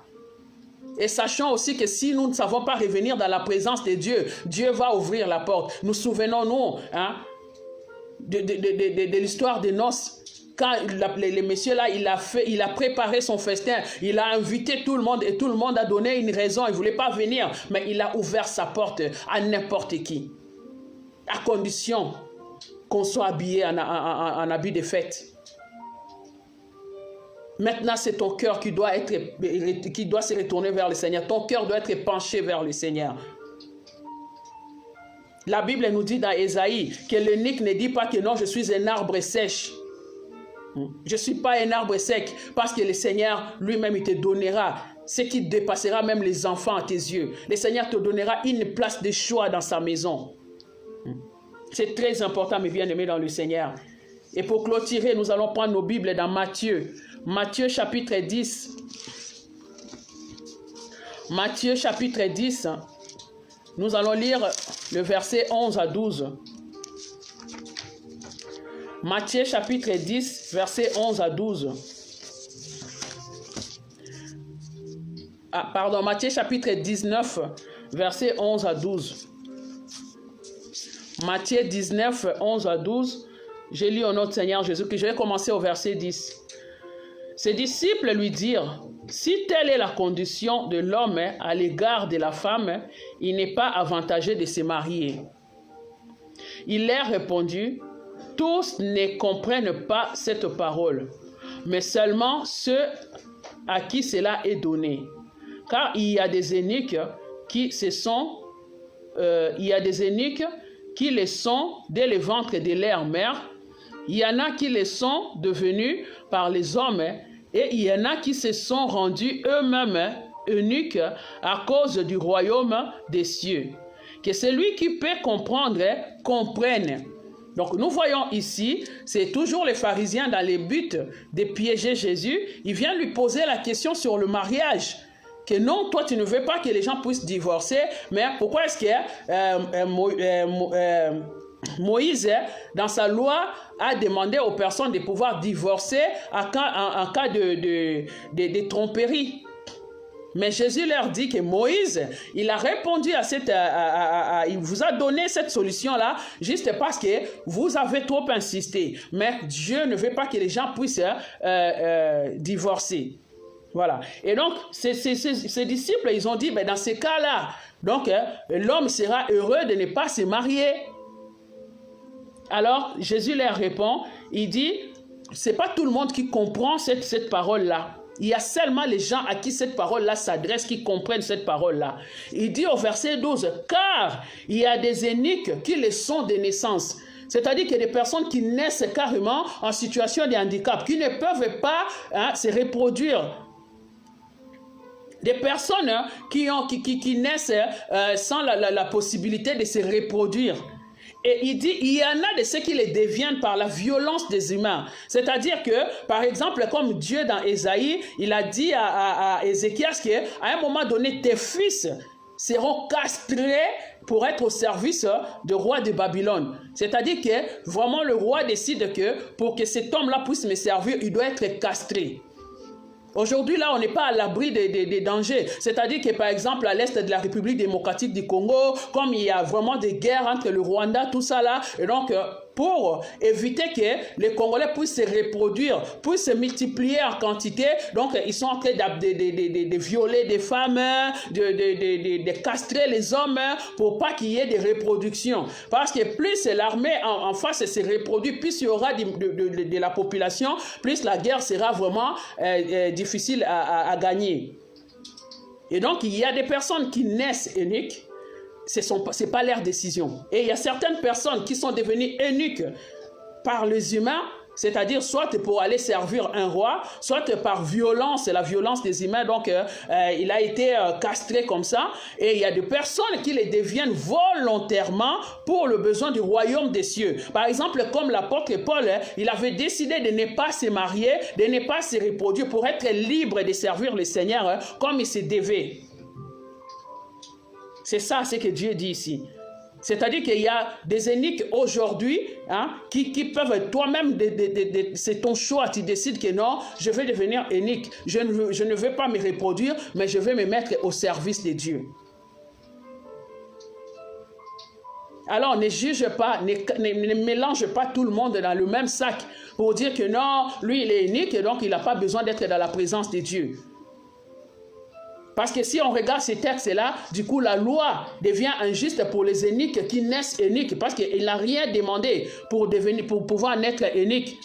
Et sachant aussi que si nous ne savons pas revenir dans la présence de Dieu, Dieu va ouvrir la porte. Nous souvenons-nous de l'histoire des noces. Quand le monsieur là, il a préparé son festin, il a invité tout le monde et tout le monde a donné une raison, il ne voulait pas venir, mais il a ouvert sa porte à n'importe qui, à condition qu'on soit habillé en habit de fête. Maintenant, c'est ton cœur qui doit se retourner vers le Seigneur. Ton cœur doit être penché vers le Seigneur. La Bible nous dit dans Ésaïe que l'eunuque ne dit pas que non, je suis un arbre sèche. Je ne suis pas un arbre sec parce que le Seigneur lui-même il te donnera ce qui dépassera même les enfants à tes yeux. Le Seigneur te donnera une place de choix dans sa maison. C'est très important, mes bien-aimés dans le Seigneur. Et pour clôturer, nous allons prendre nos Bibles dans Matthieu. Matthieu chapitre 10. Matthieu chapitre 10. Nous allons lire le verset 11 à 12. Matthieu chapitre 10, verset 11 à 12. Matthieu chapitre 19, verset 11 à 12. Matthieu 19, 11 à 12. Je lis au nom de Seigneur Jésus-Christ. Je vais commencer au verset 10. Ses disciples lui dirent, si telle est la condition de l'homme à l'égard de la femme, il n'est pas avantageux de se marier. Il leur répondit, tous ne comprennent pas cette parole, mais seulement ceux à qui cela est donné. Car il y a des eunuques qui le sont dès le ventre de leur mère. Il y en a qui le sont devenus par les hommes et il y en a qui se sont rendus eux-mêmes eunuques à cause du royaume des cieux. Que celui qui peut comprendre, comprenne. Donc nous voyons ici, c'est toujours les pharisiens dans le but de piéger Jésus. Il vient lui poser la question sur le mariage. Que non, toi tu ne veux pas que les gens puissent divorcer, mais pourquoi est-ce que Moïse, dans sa loi, a demandé aux personnes de pouvoir divorcer en cas de tromperie? Mais Jésus leur dit que Moïse, il a répondu à cette... il vous a donné cette solution-là juste parce que vous avez trop insisté. Mais Dieu ne veut pas que les gens puissent divorcer. Voilà. Et donc, ces disciples, ils ont dit, ben, dans ces cas-là, donc l'homme sera heureux de ne pas se marier. Alors, Jésus leur répond, il dit, c'est pas tout le monde qui comprend cette parole-là. Il y a seulement les gens à qui cette parole-là s'adresse, qui comprennent cette parole-là. Il dit au verset 12, car il y a des eunuques qui le sont de naissance. C'est-à-dire qu'il y a des personnes qui naissent carrément en situation de handicap, qui ne peuvent pas se reproduire. Des personnes qui naissent sans la possibilité de se reproduire. Et il dit, il y en a de ceux qui les deviennent par la violence des humains. C'est-à-dire que, par exemple, comme Dieu dans Ésaïe, il a dit à Ézéchias qu'à un moment donné, tes fils seront castrés pour être au service du roi de Babylone. C'est-à-dire que vraiment le roi décide que pour que cet homme-là puisse me servir, il doit être castré. Aujourd'hui, là, on n'est pas à l'abri des dangers. C'est-à-dire que, par exemple, à l'est de la République démocratique du Congo, comme il y a vraiment des guerres entre le Rwanda, tout ça là, et donc, pour éviter que les Congolais puissent se reproduire, puissent se multiplier en quantité, donc, ils sont en train de violer des femmes, de castrer les hommes, pour pas qu'il y ait des reproductions. Parce que plus l'armée en face se reproduit, plus il y aura de la population, plus la guerre sera vraiment difficile à gagner. Et donc, il y a des personnes qui naissent eunuques, ce n'est pas leur décision. Et il y a certaines personnes qui sont devenues eunuques par les humains, c'est-à-dire soit pour aller servir un roi, soit par violence, c'est la violence des humains, donc il a été castré comme ça. Et il y a des personnes qui les deviennent volontairement pour le besoin du royaume des cieux. Par exemple, comme l'apôtre Paul, il avait décidé de ne pas se marier, de ne pas se reproduire pour être libre de servir le Seigneur comme il se devait. C'est ça, ce que Dieu dit ici. C'est-à-dire qu'il y a des eunuques aujourd'hui qui peuvent, toi-même, c'est ton choix, tu décides que non, je vais devenir eunuque, je ne veux pas me reproduire, mais je vais me mettre au service de Dieu. Alors ne juge pas, ne mélange pas tout le monde dans le même sac pour dire que non, lui il est eunuque et donc il n'a pas besoin d'être dans la présence de Dieu. Parce que si on regarde ces textes-là, du coup, la loi devient injuste pour les eunuques qui naissent eunuques, parce qu'il n'a rien demandé pour pouvoir naître eunuque.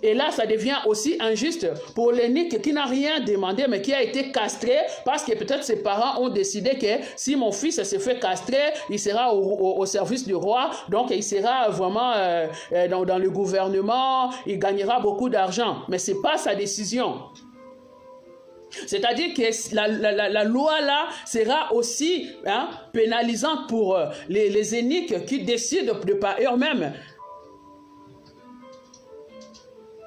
Et là, ça devient aussi injuste pour l'eunuque qui n'a rien demandé, mais qui a été castré, parce que peut-être ses parents ont décidé que si mon fils se fait castrer, il sera au service du roi, donc il sera vraiment dans le gouvernement, il gagnera beaucoup d'argent. Mais ce n'est pas sa décision. C'est-à-dire que la loi là sera aussi pénalisante pour les eunuques qui décident de par eux-mêmes.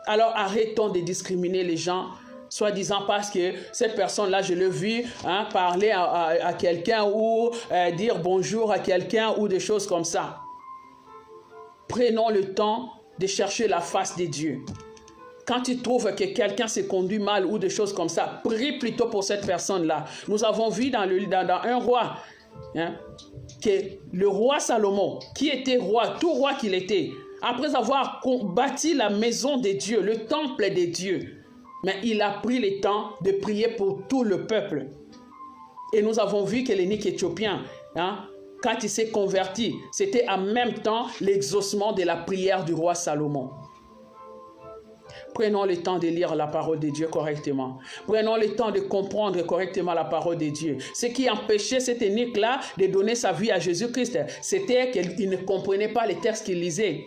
Alors arrêtons de discriminer les gens, soi-disant parce que cette personne-là, je l'ai vu parler à quelqu'un ou dire bonjour à quelqu'un ou des choses comme ça. Prenons le temps de chercher la face de Dieu. Quand tu trouves que quelqu'un s'est conduit mal ou des choses comme ça, prie plutôt pour cette personne-là. Nous avons vu dans un roi, que le roi Salomon, qui était roi, tout roi qu'il était, après avoir bâti la maison de Dieu, le temple de Dieu, mais il a pris le temps de prier pour tout le peuple. Et nous avons vu que l'eunuque éthiopien, quand il s'est converti, c'était en même temps l'exaucement de la prière du roi Salomon. Prenons le temps de lire la parole de Dieu correctement. Prenons le temps de comprendre correctement la parole de Dieu. Ce qui empêchait cet eunuque-là de donner sa vie à Jésus-Christ, c'était qu'il ne comprenait pas les textes qu'il lisait.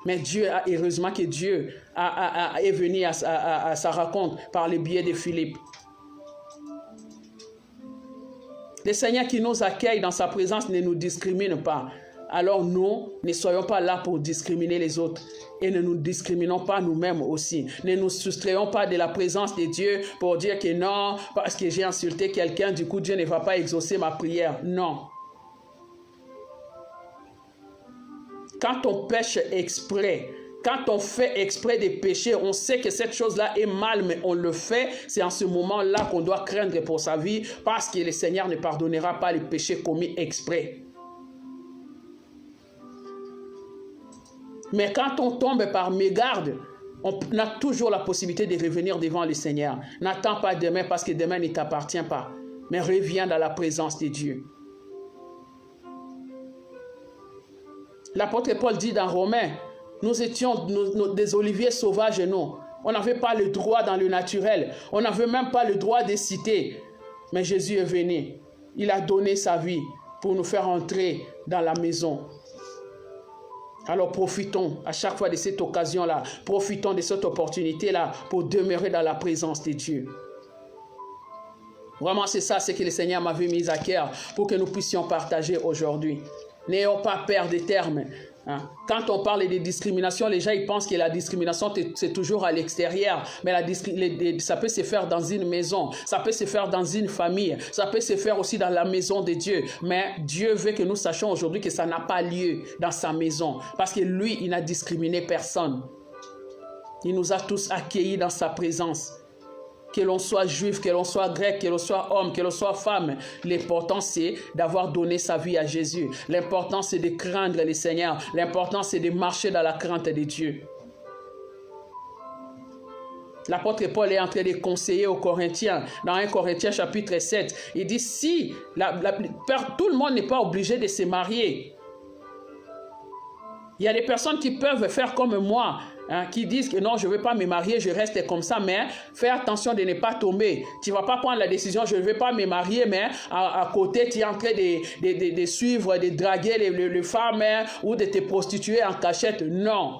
Mais Dieu, heureusement que Dieu est venu à sa rencontre par le biais de Philippe. Le Seigneur qui nous accueille dans sa présence ne nous discrimine pas. Alors nous, ne soyons pas là pour discriminer les autres et ne nous discriminons pas nous-mêmes aussi. Ne nous soustrayons pas de la présence de Dieu pour dire que non, parce que j'ai insulté quelqu'un, du coup Dieu ne va pas exaucer ma prière. Non. Quand on pêche exprès, quand on fait exprès de pécher, on sait que cette chose-là est mal, mais on le fait. C'est en ce moment-là qu'on doit craindre pour sa vie parce que le Seigneur ne pardonnera pas les péchés commis exprès. Mais quand on tombe par mégarde, on a toujours la possibilité de revenir devant le Seigneur. N'attends pas demain parce que demain ne t'appartient pas. Mais reviens dans la présence de Dieu. L'apôtre Paul dit dans Romains, nous étions des oliviers sauvages, nous. On n'avait pas le droit dans le naturel. On n'avait même pas le droit de citer. Mais Jésus est venu. Il a donné sa vie pour nous faire entrer dans la maison. Alors profitons à chaque fois de cette occasion-là, profitons de cette opportunité-là pour demeurer dans la présence de Dieu. Vraiment, c'est ça, ce que le Seigneur m'avait mis à cœur pour que nous puissions partager aujourd'hui. N'ayons pas peur des termes. Quand on parle de discrimination, les gens ils pensent que la discrimination c'est toujours à l'extérieur, mais ça peut se faire dans une maison, ça peut se faire dans une famille, ça peut se faire aussi dans la maison de Dieu. Mais Dieu veut que nous sachions aujourd'hui que ça n'a pas lieu dans sa maison, parce que lui, il n'a discriminé personne. Il nous a tous accueillis dans sa présence. Que l'on soit juif, que l'on soit grec, que l'on soit homme, que l'on soit femme. L'important, c'est d'avoir donné sa vie à Jésus. L'important, c'est de craindre le Seigneur. L'important, c'est de marcher dans la crainte de Dieu. L'apôtre Paul est en train de conseiller aux Corinthiens. Dans 1 Corinthiens chapitre 7, il dit, si tout le monde n'est pas obligé de se marier. Il y a des personnes qui peuvent faire comme moi, qui disent que non, je ne veux pas me marier, je reste comme ça, mais fais attention de ne pas tomber. Tu ne vas pas prendre la décision, je ne veux pas me marier, mais à côté, tu es en train de suivre, de draguer les femmes ou de te prostituer en cachette. Non.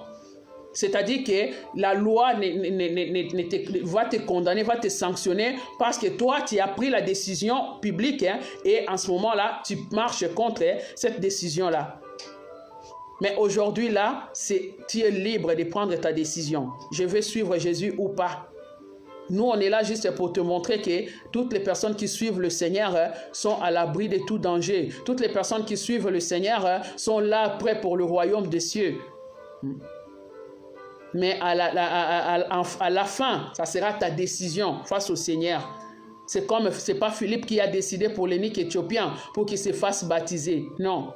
C'est-à-dire que la loi va te condamner, va te sanctionner parce que toi, tu as pris la décision publique et en ce moment-là, tu marches contre cette décision-là. Mais aujourd'hui, là, tu es libre de prendre ta décision. Je vais suivre Jésus ou pas. Nous, on est là juste pour te montrer que toutes les personnes qui suivent le Seigneur sont à l'abri de tout danger. Toutes les personnes qui suivent le Seigneur sont là prêts pour le royaume des cieux. Mais à la fin, ça sera ta décision face au Seigneur. C'est pas Philippe qui a décidé pour l'eunuque éthiopien pour qu'il se fasse baptiser. Non.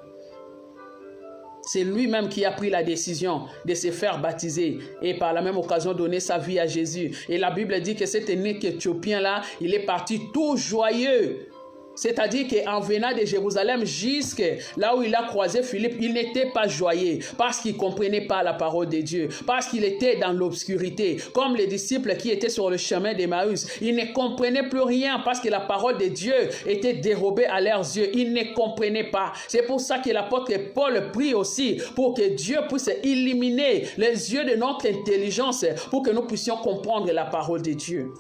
C'est lui-même qui a pris la décision de se faire baptiser et par la même occasion donner sa vie à Jésus. Et la Bible dit que cet eunuque éthiopien-là, il est parti tout joyeux. C'est-à-dire qu'en venant de Jérusalem jusque là où il a croisé Philippe, il n'était pas joyeux parce qu'il ne comprenait pas la parole de Dieu, parce qu'il était dans l'obscurité. Comme les disciples qui étaient sur le chemin d'Emmaüs, ils ne comprenaient plus rien parce que la parole de Dieu était dérobée à leurs yeux. Ils ne comprenaient pas. C'est pour ça que l'apôtre Paul prie aussi pour que Dieu puisse illuminer les yeux de notre intelligence pour que nous puissions comprendre la parole de Dieu.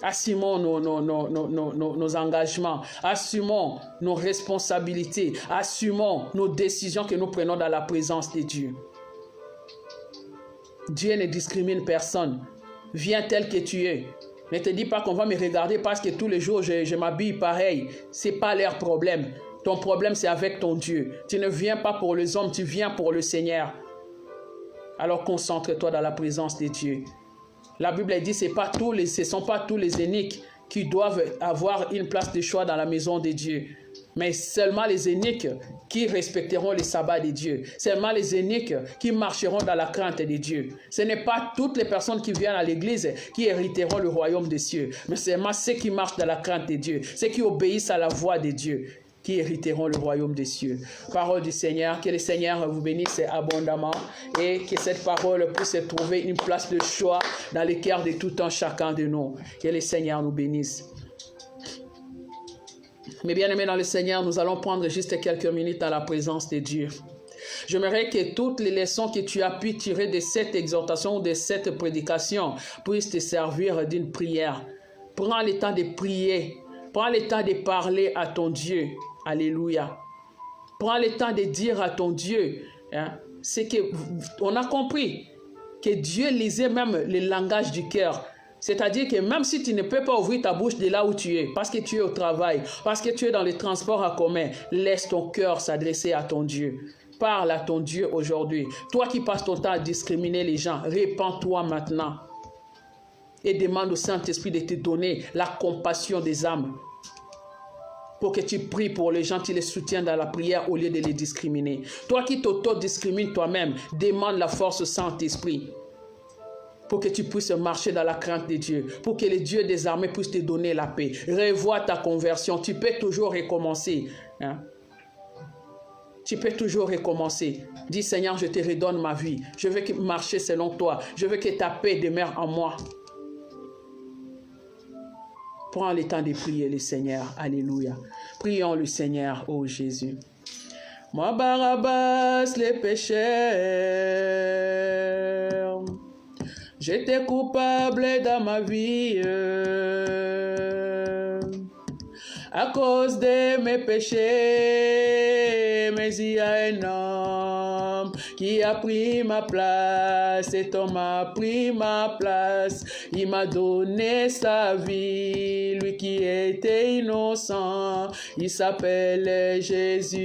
Assumons nos engagements, assumons nos responsabilités, assumons nos décisions que nous prenons dans la présence de Dieu. Dieu ne discrimine personne. Viens tel que tu es. Ne te dis pas qu'on va me regarder parce que tous les jours je m'habille pareil. Ce n'est pas leur problème. Ton problème c'est avec ton Dieu. Tu ne viens pas pour les hommes, tu viens pour le Seigneur. Alors concentre-toi dans la présence de Dieu. La Bible dit que ce ne sont pas tous les eunuques qui doivent avoir une place de choix dans la maison de Dieu. Mais seulement les eunuques qui respecteront les sabbats de Dieu. Seulement les eunuques qui marcheront dans la crainte de Dieu. Ce n'est pas toutes les personnes qui viennent à l'église qui hériteront le royaume des cieux. Mais seulement ceux qui marchent dans la crainte de Dieu. Ceux qui obéissent à la voix de Dieu. qui hériteront le royaume des cieux. Parole du Seigneur, que le Seigneur vous bénisse abondamment et que cette parole puisse trouver une place de choix dans les cœurs de tout un chacun de nous. Que le Seigneur nous bénisse. Mes bien-aimés dans le Seigneur, nous allons prendre juste quelques minutes à la présence de Dieu. J'aimerais que toutes les leçons que tu as pu tirer de cette exhortation ou de cette prédication puissent te servir d'une prière. Prends le temps de prier. Prends le temps de parler à ton Dieu. Alléluia. Prends le temps de dire à ton Dieu. C'est qu'on a compris que Dieu lisait même le langage du cœur. C'est-à-dire que même si tu ne peux pas ouvrir ta bouche de là où tu es, parce que tu es au travail, parce que tu es dans les transports en commun, laisse ton cœur s'adresser à ton Dieu. Parle à ton Dieu aujourd'hui. Toi qui passes ton temps à discriminer les gens, répands-toi maintenant. Et demande au Saint-Esprit de te donner la compassion des âmes. Pour que tu pries pour les gens, tu les soutiens dans la prière au lieu de les discriminer. Toi qui t'auto-discrimines toi-même, demande la force au Saint-Esprit. Pour que tu puisses marcher dans la crainte de Dieu, pour que le Dieu des armées puisse te donner la paix. Revois ta conversion, tu peux toujours recommencer. Tu peux toujours recommencer. Dis Seigneur, je te redonne ma vie. Je veux marcher selon toi. Je veux que ta paix demeure en moi. Prends le temps de prier le Seigneur. Alléluia. Prions le Seigneur, ô Jésus. Moi, Barabbas, les pécheurs. J'étais coupable dans ma vie à cause de mes péchés, mais il y a un homme qui a pris ma place, cet homme a pris ma place, il m'a donné sa vie, lui qui était innocent, il s'appelle Jésus,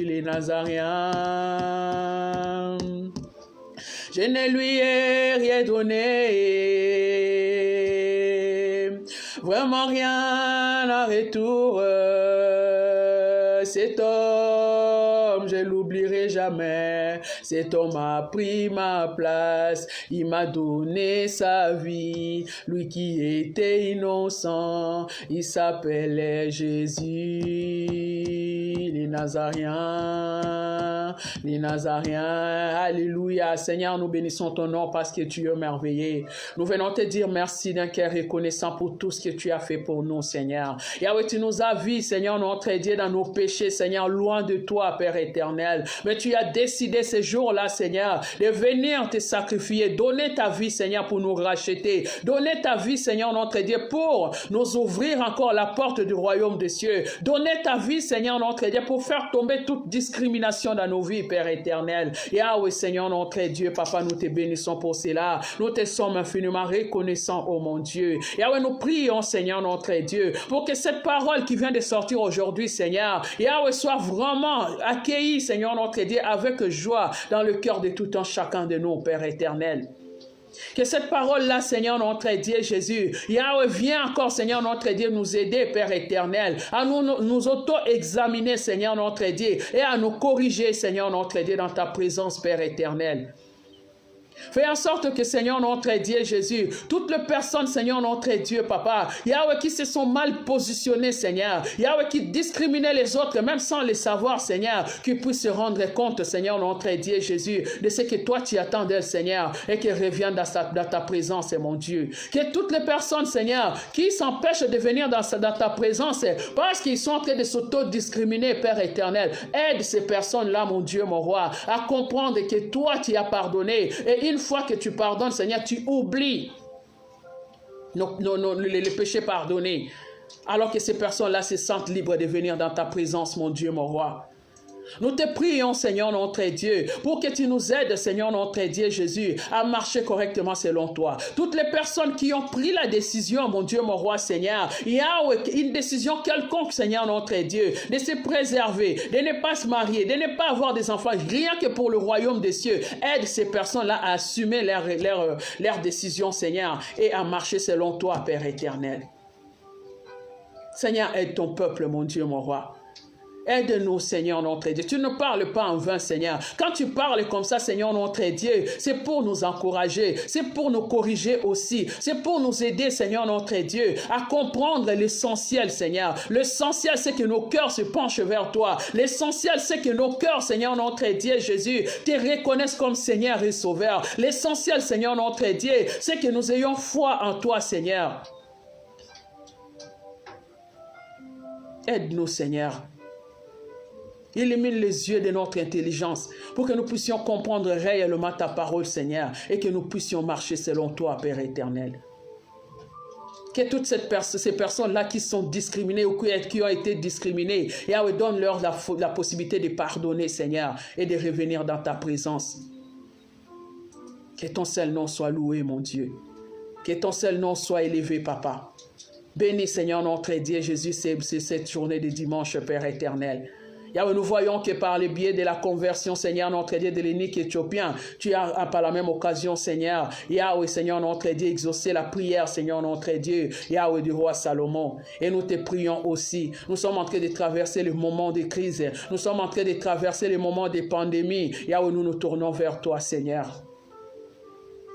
les Nazaréens. Je ne lui ai rien donné, vraiment rien en retour. Cet homme, je l'oublierai jamais. Cet homme a pris ma place, il m'a donné sa vie. Lui qui était innocent, il s'appelait Jésus. Les Nazaréens, les Nazaréens, alléluia. Seigneur, nous bénissons ton nom parce que tu es merveilleux. Nous venons te dire merci d'un cœur reconnaissant pour tout ce que tu as fait pour nous, Seigneur. Yahweh, tu nous as vus, Seigneur, notre Dieu, dans nos péchés, Seigneur, loin de toi, Père éternel. Mais tu as décidé ce jour-là, Seigneur, de venir te sacrifier, donner ta vie, Seigneur, pour nous racheter. Donner ta vie, Seigneur, notre Dieu, pour nous ouvrir encore la porte du royaume des cieux. Donner ta vie, Seigneur, notre Dieu, pour faire tomber toute discrimination dans nos vies, Père éternel. Yahweh, Seigneur, notre Dieu, Papa, nous te bénissons pour cela. Nous te sommes infiniment reconnaissants, oh mon Dieu. Yahweh, nous prions, Seigneur, notre Dieu, pour que cette parole qui vient de sortir aujourd'hui, Seigneur, Yahweh, soit vraiment accueillie, Seigneur, notre Dieu, avec joie dans le cœur de tout un chacun de nous, Père éternel. Que cette parole-là, Seigneur, notre Dieu, Jésus, Yahweh, viens encore, Seigneur, notre Dieu, nous aider, Père éternel, à nous auto-examiner, Seigneur, notre Dieu, et à nous corriger, Seigneur, notre Dieu, dans ta présence, Père éternel. Fais en sorte que, Seigneur, notre Dieu, Jésus, toutes les personnes, Seigneur, notre Dieu, Papa, Yahweh, qui se sont mal positionnées, Seigneur, Yahweh, qui discriminaient les autres, même sans les savoir, Seigneur, qu'ils puissent se rendre compte, Seigneur, notre Dieu, Jésus, de ce que toi, tu attends d'elles, Seigneur, et qu'elles reviennent dans ta présence, mon Dieu. Que toutes les personnes, Seigneur, qui s'empêchent de venir dans ta présence, parce qu'ils sont en train de s'auto-discriminer, Père éternel, aide ces personnes-là, mon Dieu, mon roi, à comprendre que toi, tu as pardonné, et une fois que tu pardonnes, Seigneur, tu oublies les péchés pardonnés. Alors que ces personnes-là se sentent libres de venir dans ta présence, mon Dieu, mon roi. Nous te prions, Seigneur, notre Dieu, pour que tu nous aides, Seigneur, notre Dieu, Jésus, à marcher correctement selon toi. Toutes les personnes qui ont pris la décision, mon Dieu, mon roi, Seigneur, il y a une décision quelconque, Seigneur, notre Dieu, de se préserver, de ne pas se marier, de ne pas avoir des enfants, rien que pour le royaume des cieux. Aide ces personnes-là à assumer leur décision, Seigneur, et à marcher selon toi, Père éternel. Seigneur, aide ton peuple, mon Dieu, mon roi. Aide-nous, Seigneur notre Dieu. Tu ne parles pas en vain, Seigneur. Quand tu parles comme ça, Seigneur notre Dieu, c'est pour nous encourager, c'est pour nous corriger aussi, c'est pour nous aider, Seigneur notre Dieu, à comprendre l'essentiel, Seigneur. L'essentiel, c'est que nos cœurs se penchent vers toi. L'essentiel, c'est que nos cœurs, Seigneur notre Dieu, Jésus, te reconnaissent comme Seigneur et Sauveur. L'essentiel, Seigneur notre Dieu, c'est que nous ayons foi en toi, Seigneur. Aide-nous, Seigneur. Illumine les yeux de notre intelligence pour que nous puissions comprendre réellement ta parole, Seigneur, et que nous puissions marcher selon toi, Père éternel. Que toutes ces personnes-là qui sont discriminées ou qui ont été discriminées, et donne-leur la possibilité de pardonner, Seigneur, et de revenir dans ta présence. Que ton seul nom soit loué, mon Dieu. Que ton seul nom soit élevé, Papa. Bénis, Seigneur, notre Dieu, Jésus, cette journée de dimanche, Père éternel. Yahweh, nous voyons que par le biais de la conversion, Seigneur, notre Dieu, de l'unique éthiopien, tu as par la même occasion, Seigneur, Yahweh, Seigneur, notre Dieu, exaucé la prière, Seigneur, notre Dieu, Yahweh, du roi Salomon. Et nous te prions aussi. Nous sommes en train de traverser le moment de crise. Nous sommes en train de traverser le moment de pandémie. Yahweh, nous nous tournons vers toi, Seigneur.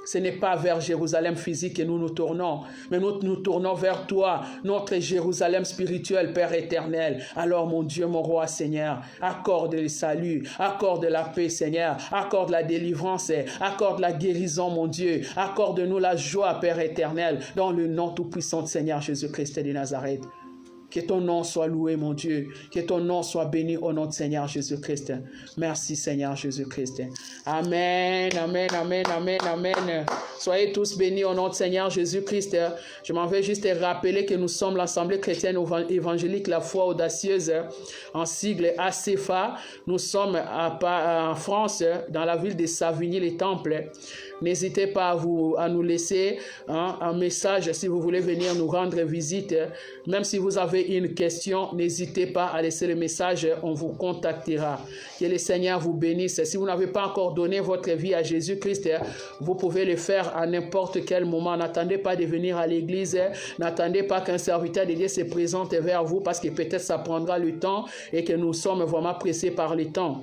Ce n'est pas vers Jérusalem physique que nous nous tournons, mais nous nous tournons vers toi, notre Jérusalem spirituel, Père éternel. Alors, mon Dieu, mon roi, Seigneur, accorde le salut, accorde la paix, Seigneur, accorde la délivrance, accorde la guérison, mon Dieu, accorde-nous la joie, Père éternel, dans le nom tout-puissant de Seigneur Jésus-Christ de Nazareth. Que ton nom soit loué, mon Dieu. Que ton nom soit béni au nom de Seigneur Jésus-Christ. Merci, Seigneur Jésus-Christ. Amen, amen, amen, amen, amen. Soyez tous bénis au nom de Seigneur Jésus-Christ. Je m'en vais juste rappeler que nous sommes l'Assemblée chrétienne évangélique La Foi Audacieuse, en sigle ACFA. Nous sommes en France, dans la ville de Savigny-les-Temples. N'hésitez pas à nous laisser un message si vous voulez venir nous rendre visite. Même si vous avez une question, n'hésitez pas à laisser le message, on vous contactera. Que le Seigneur vous bénisse. Si vous n'avez pas encore donné votre vie à Jésus-Christ, vous pouvez le faire à n'importe quel moment. N'attendez pas de venir à l'église, n'attendez pas qu'un serviteur de Dieu se présente vers vous parce que peut-être ça prendra le temps et que nous sommes vraiment pressés par le temps.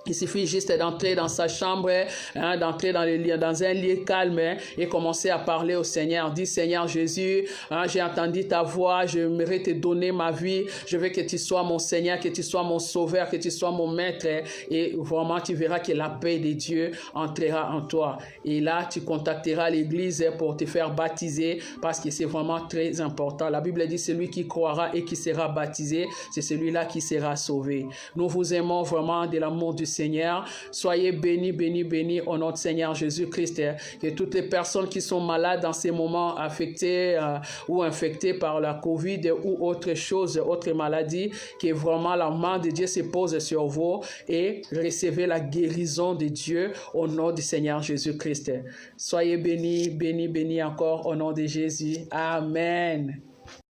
Il suffit juste d'entrer dans sa chambre, d'entrer dans un lieu calme et commencer à parler au Seigneur. Dis, Seigneur Jésus, j'ai entendu ta voix, j'aimerais te donner ma vie. Je veux que tu sois mon Seigneur, que tu sois mon Sauveur, que tu sois mon Maître. Et vraiment, tu verras que la paix de Dieu entrera en toi. Et là, tu contacteras l'église pour te faire baptiser parce que c'est vraiment très important. La Bible dit, celui qui croira et qui sera baptisé, c'est celui-là qui sera sauvé. Nous vous aimons vraiment de l'amour du Seigneur. Soyez bénis, bénis, bénis au nom de Seigneur Jésus-Christ. Que toutes les personnes qui sont malades dans ces moments affectées ou infectées par la COVID ou autre chose, autre maladie, que vraiment la main de Dieu se pose sur vous et recevez la guérison de Dieu au nom du Seigneur Jésus-Christ. Soyez bénis, bénis, bénis encore au nom de Jésus. Amen.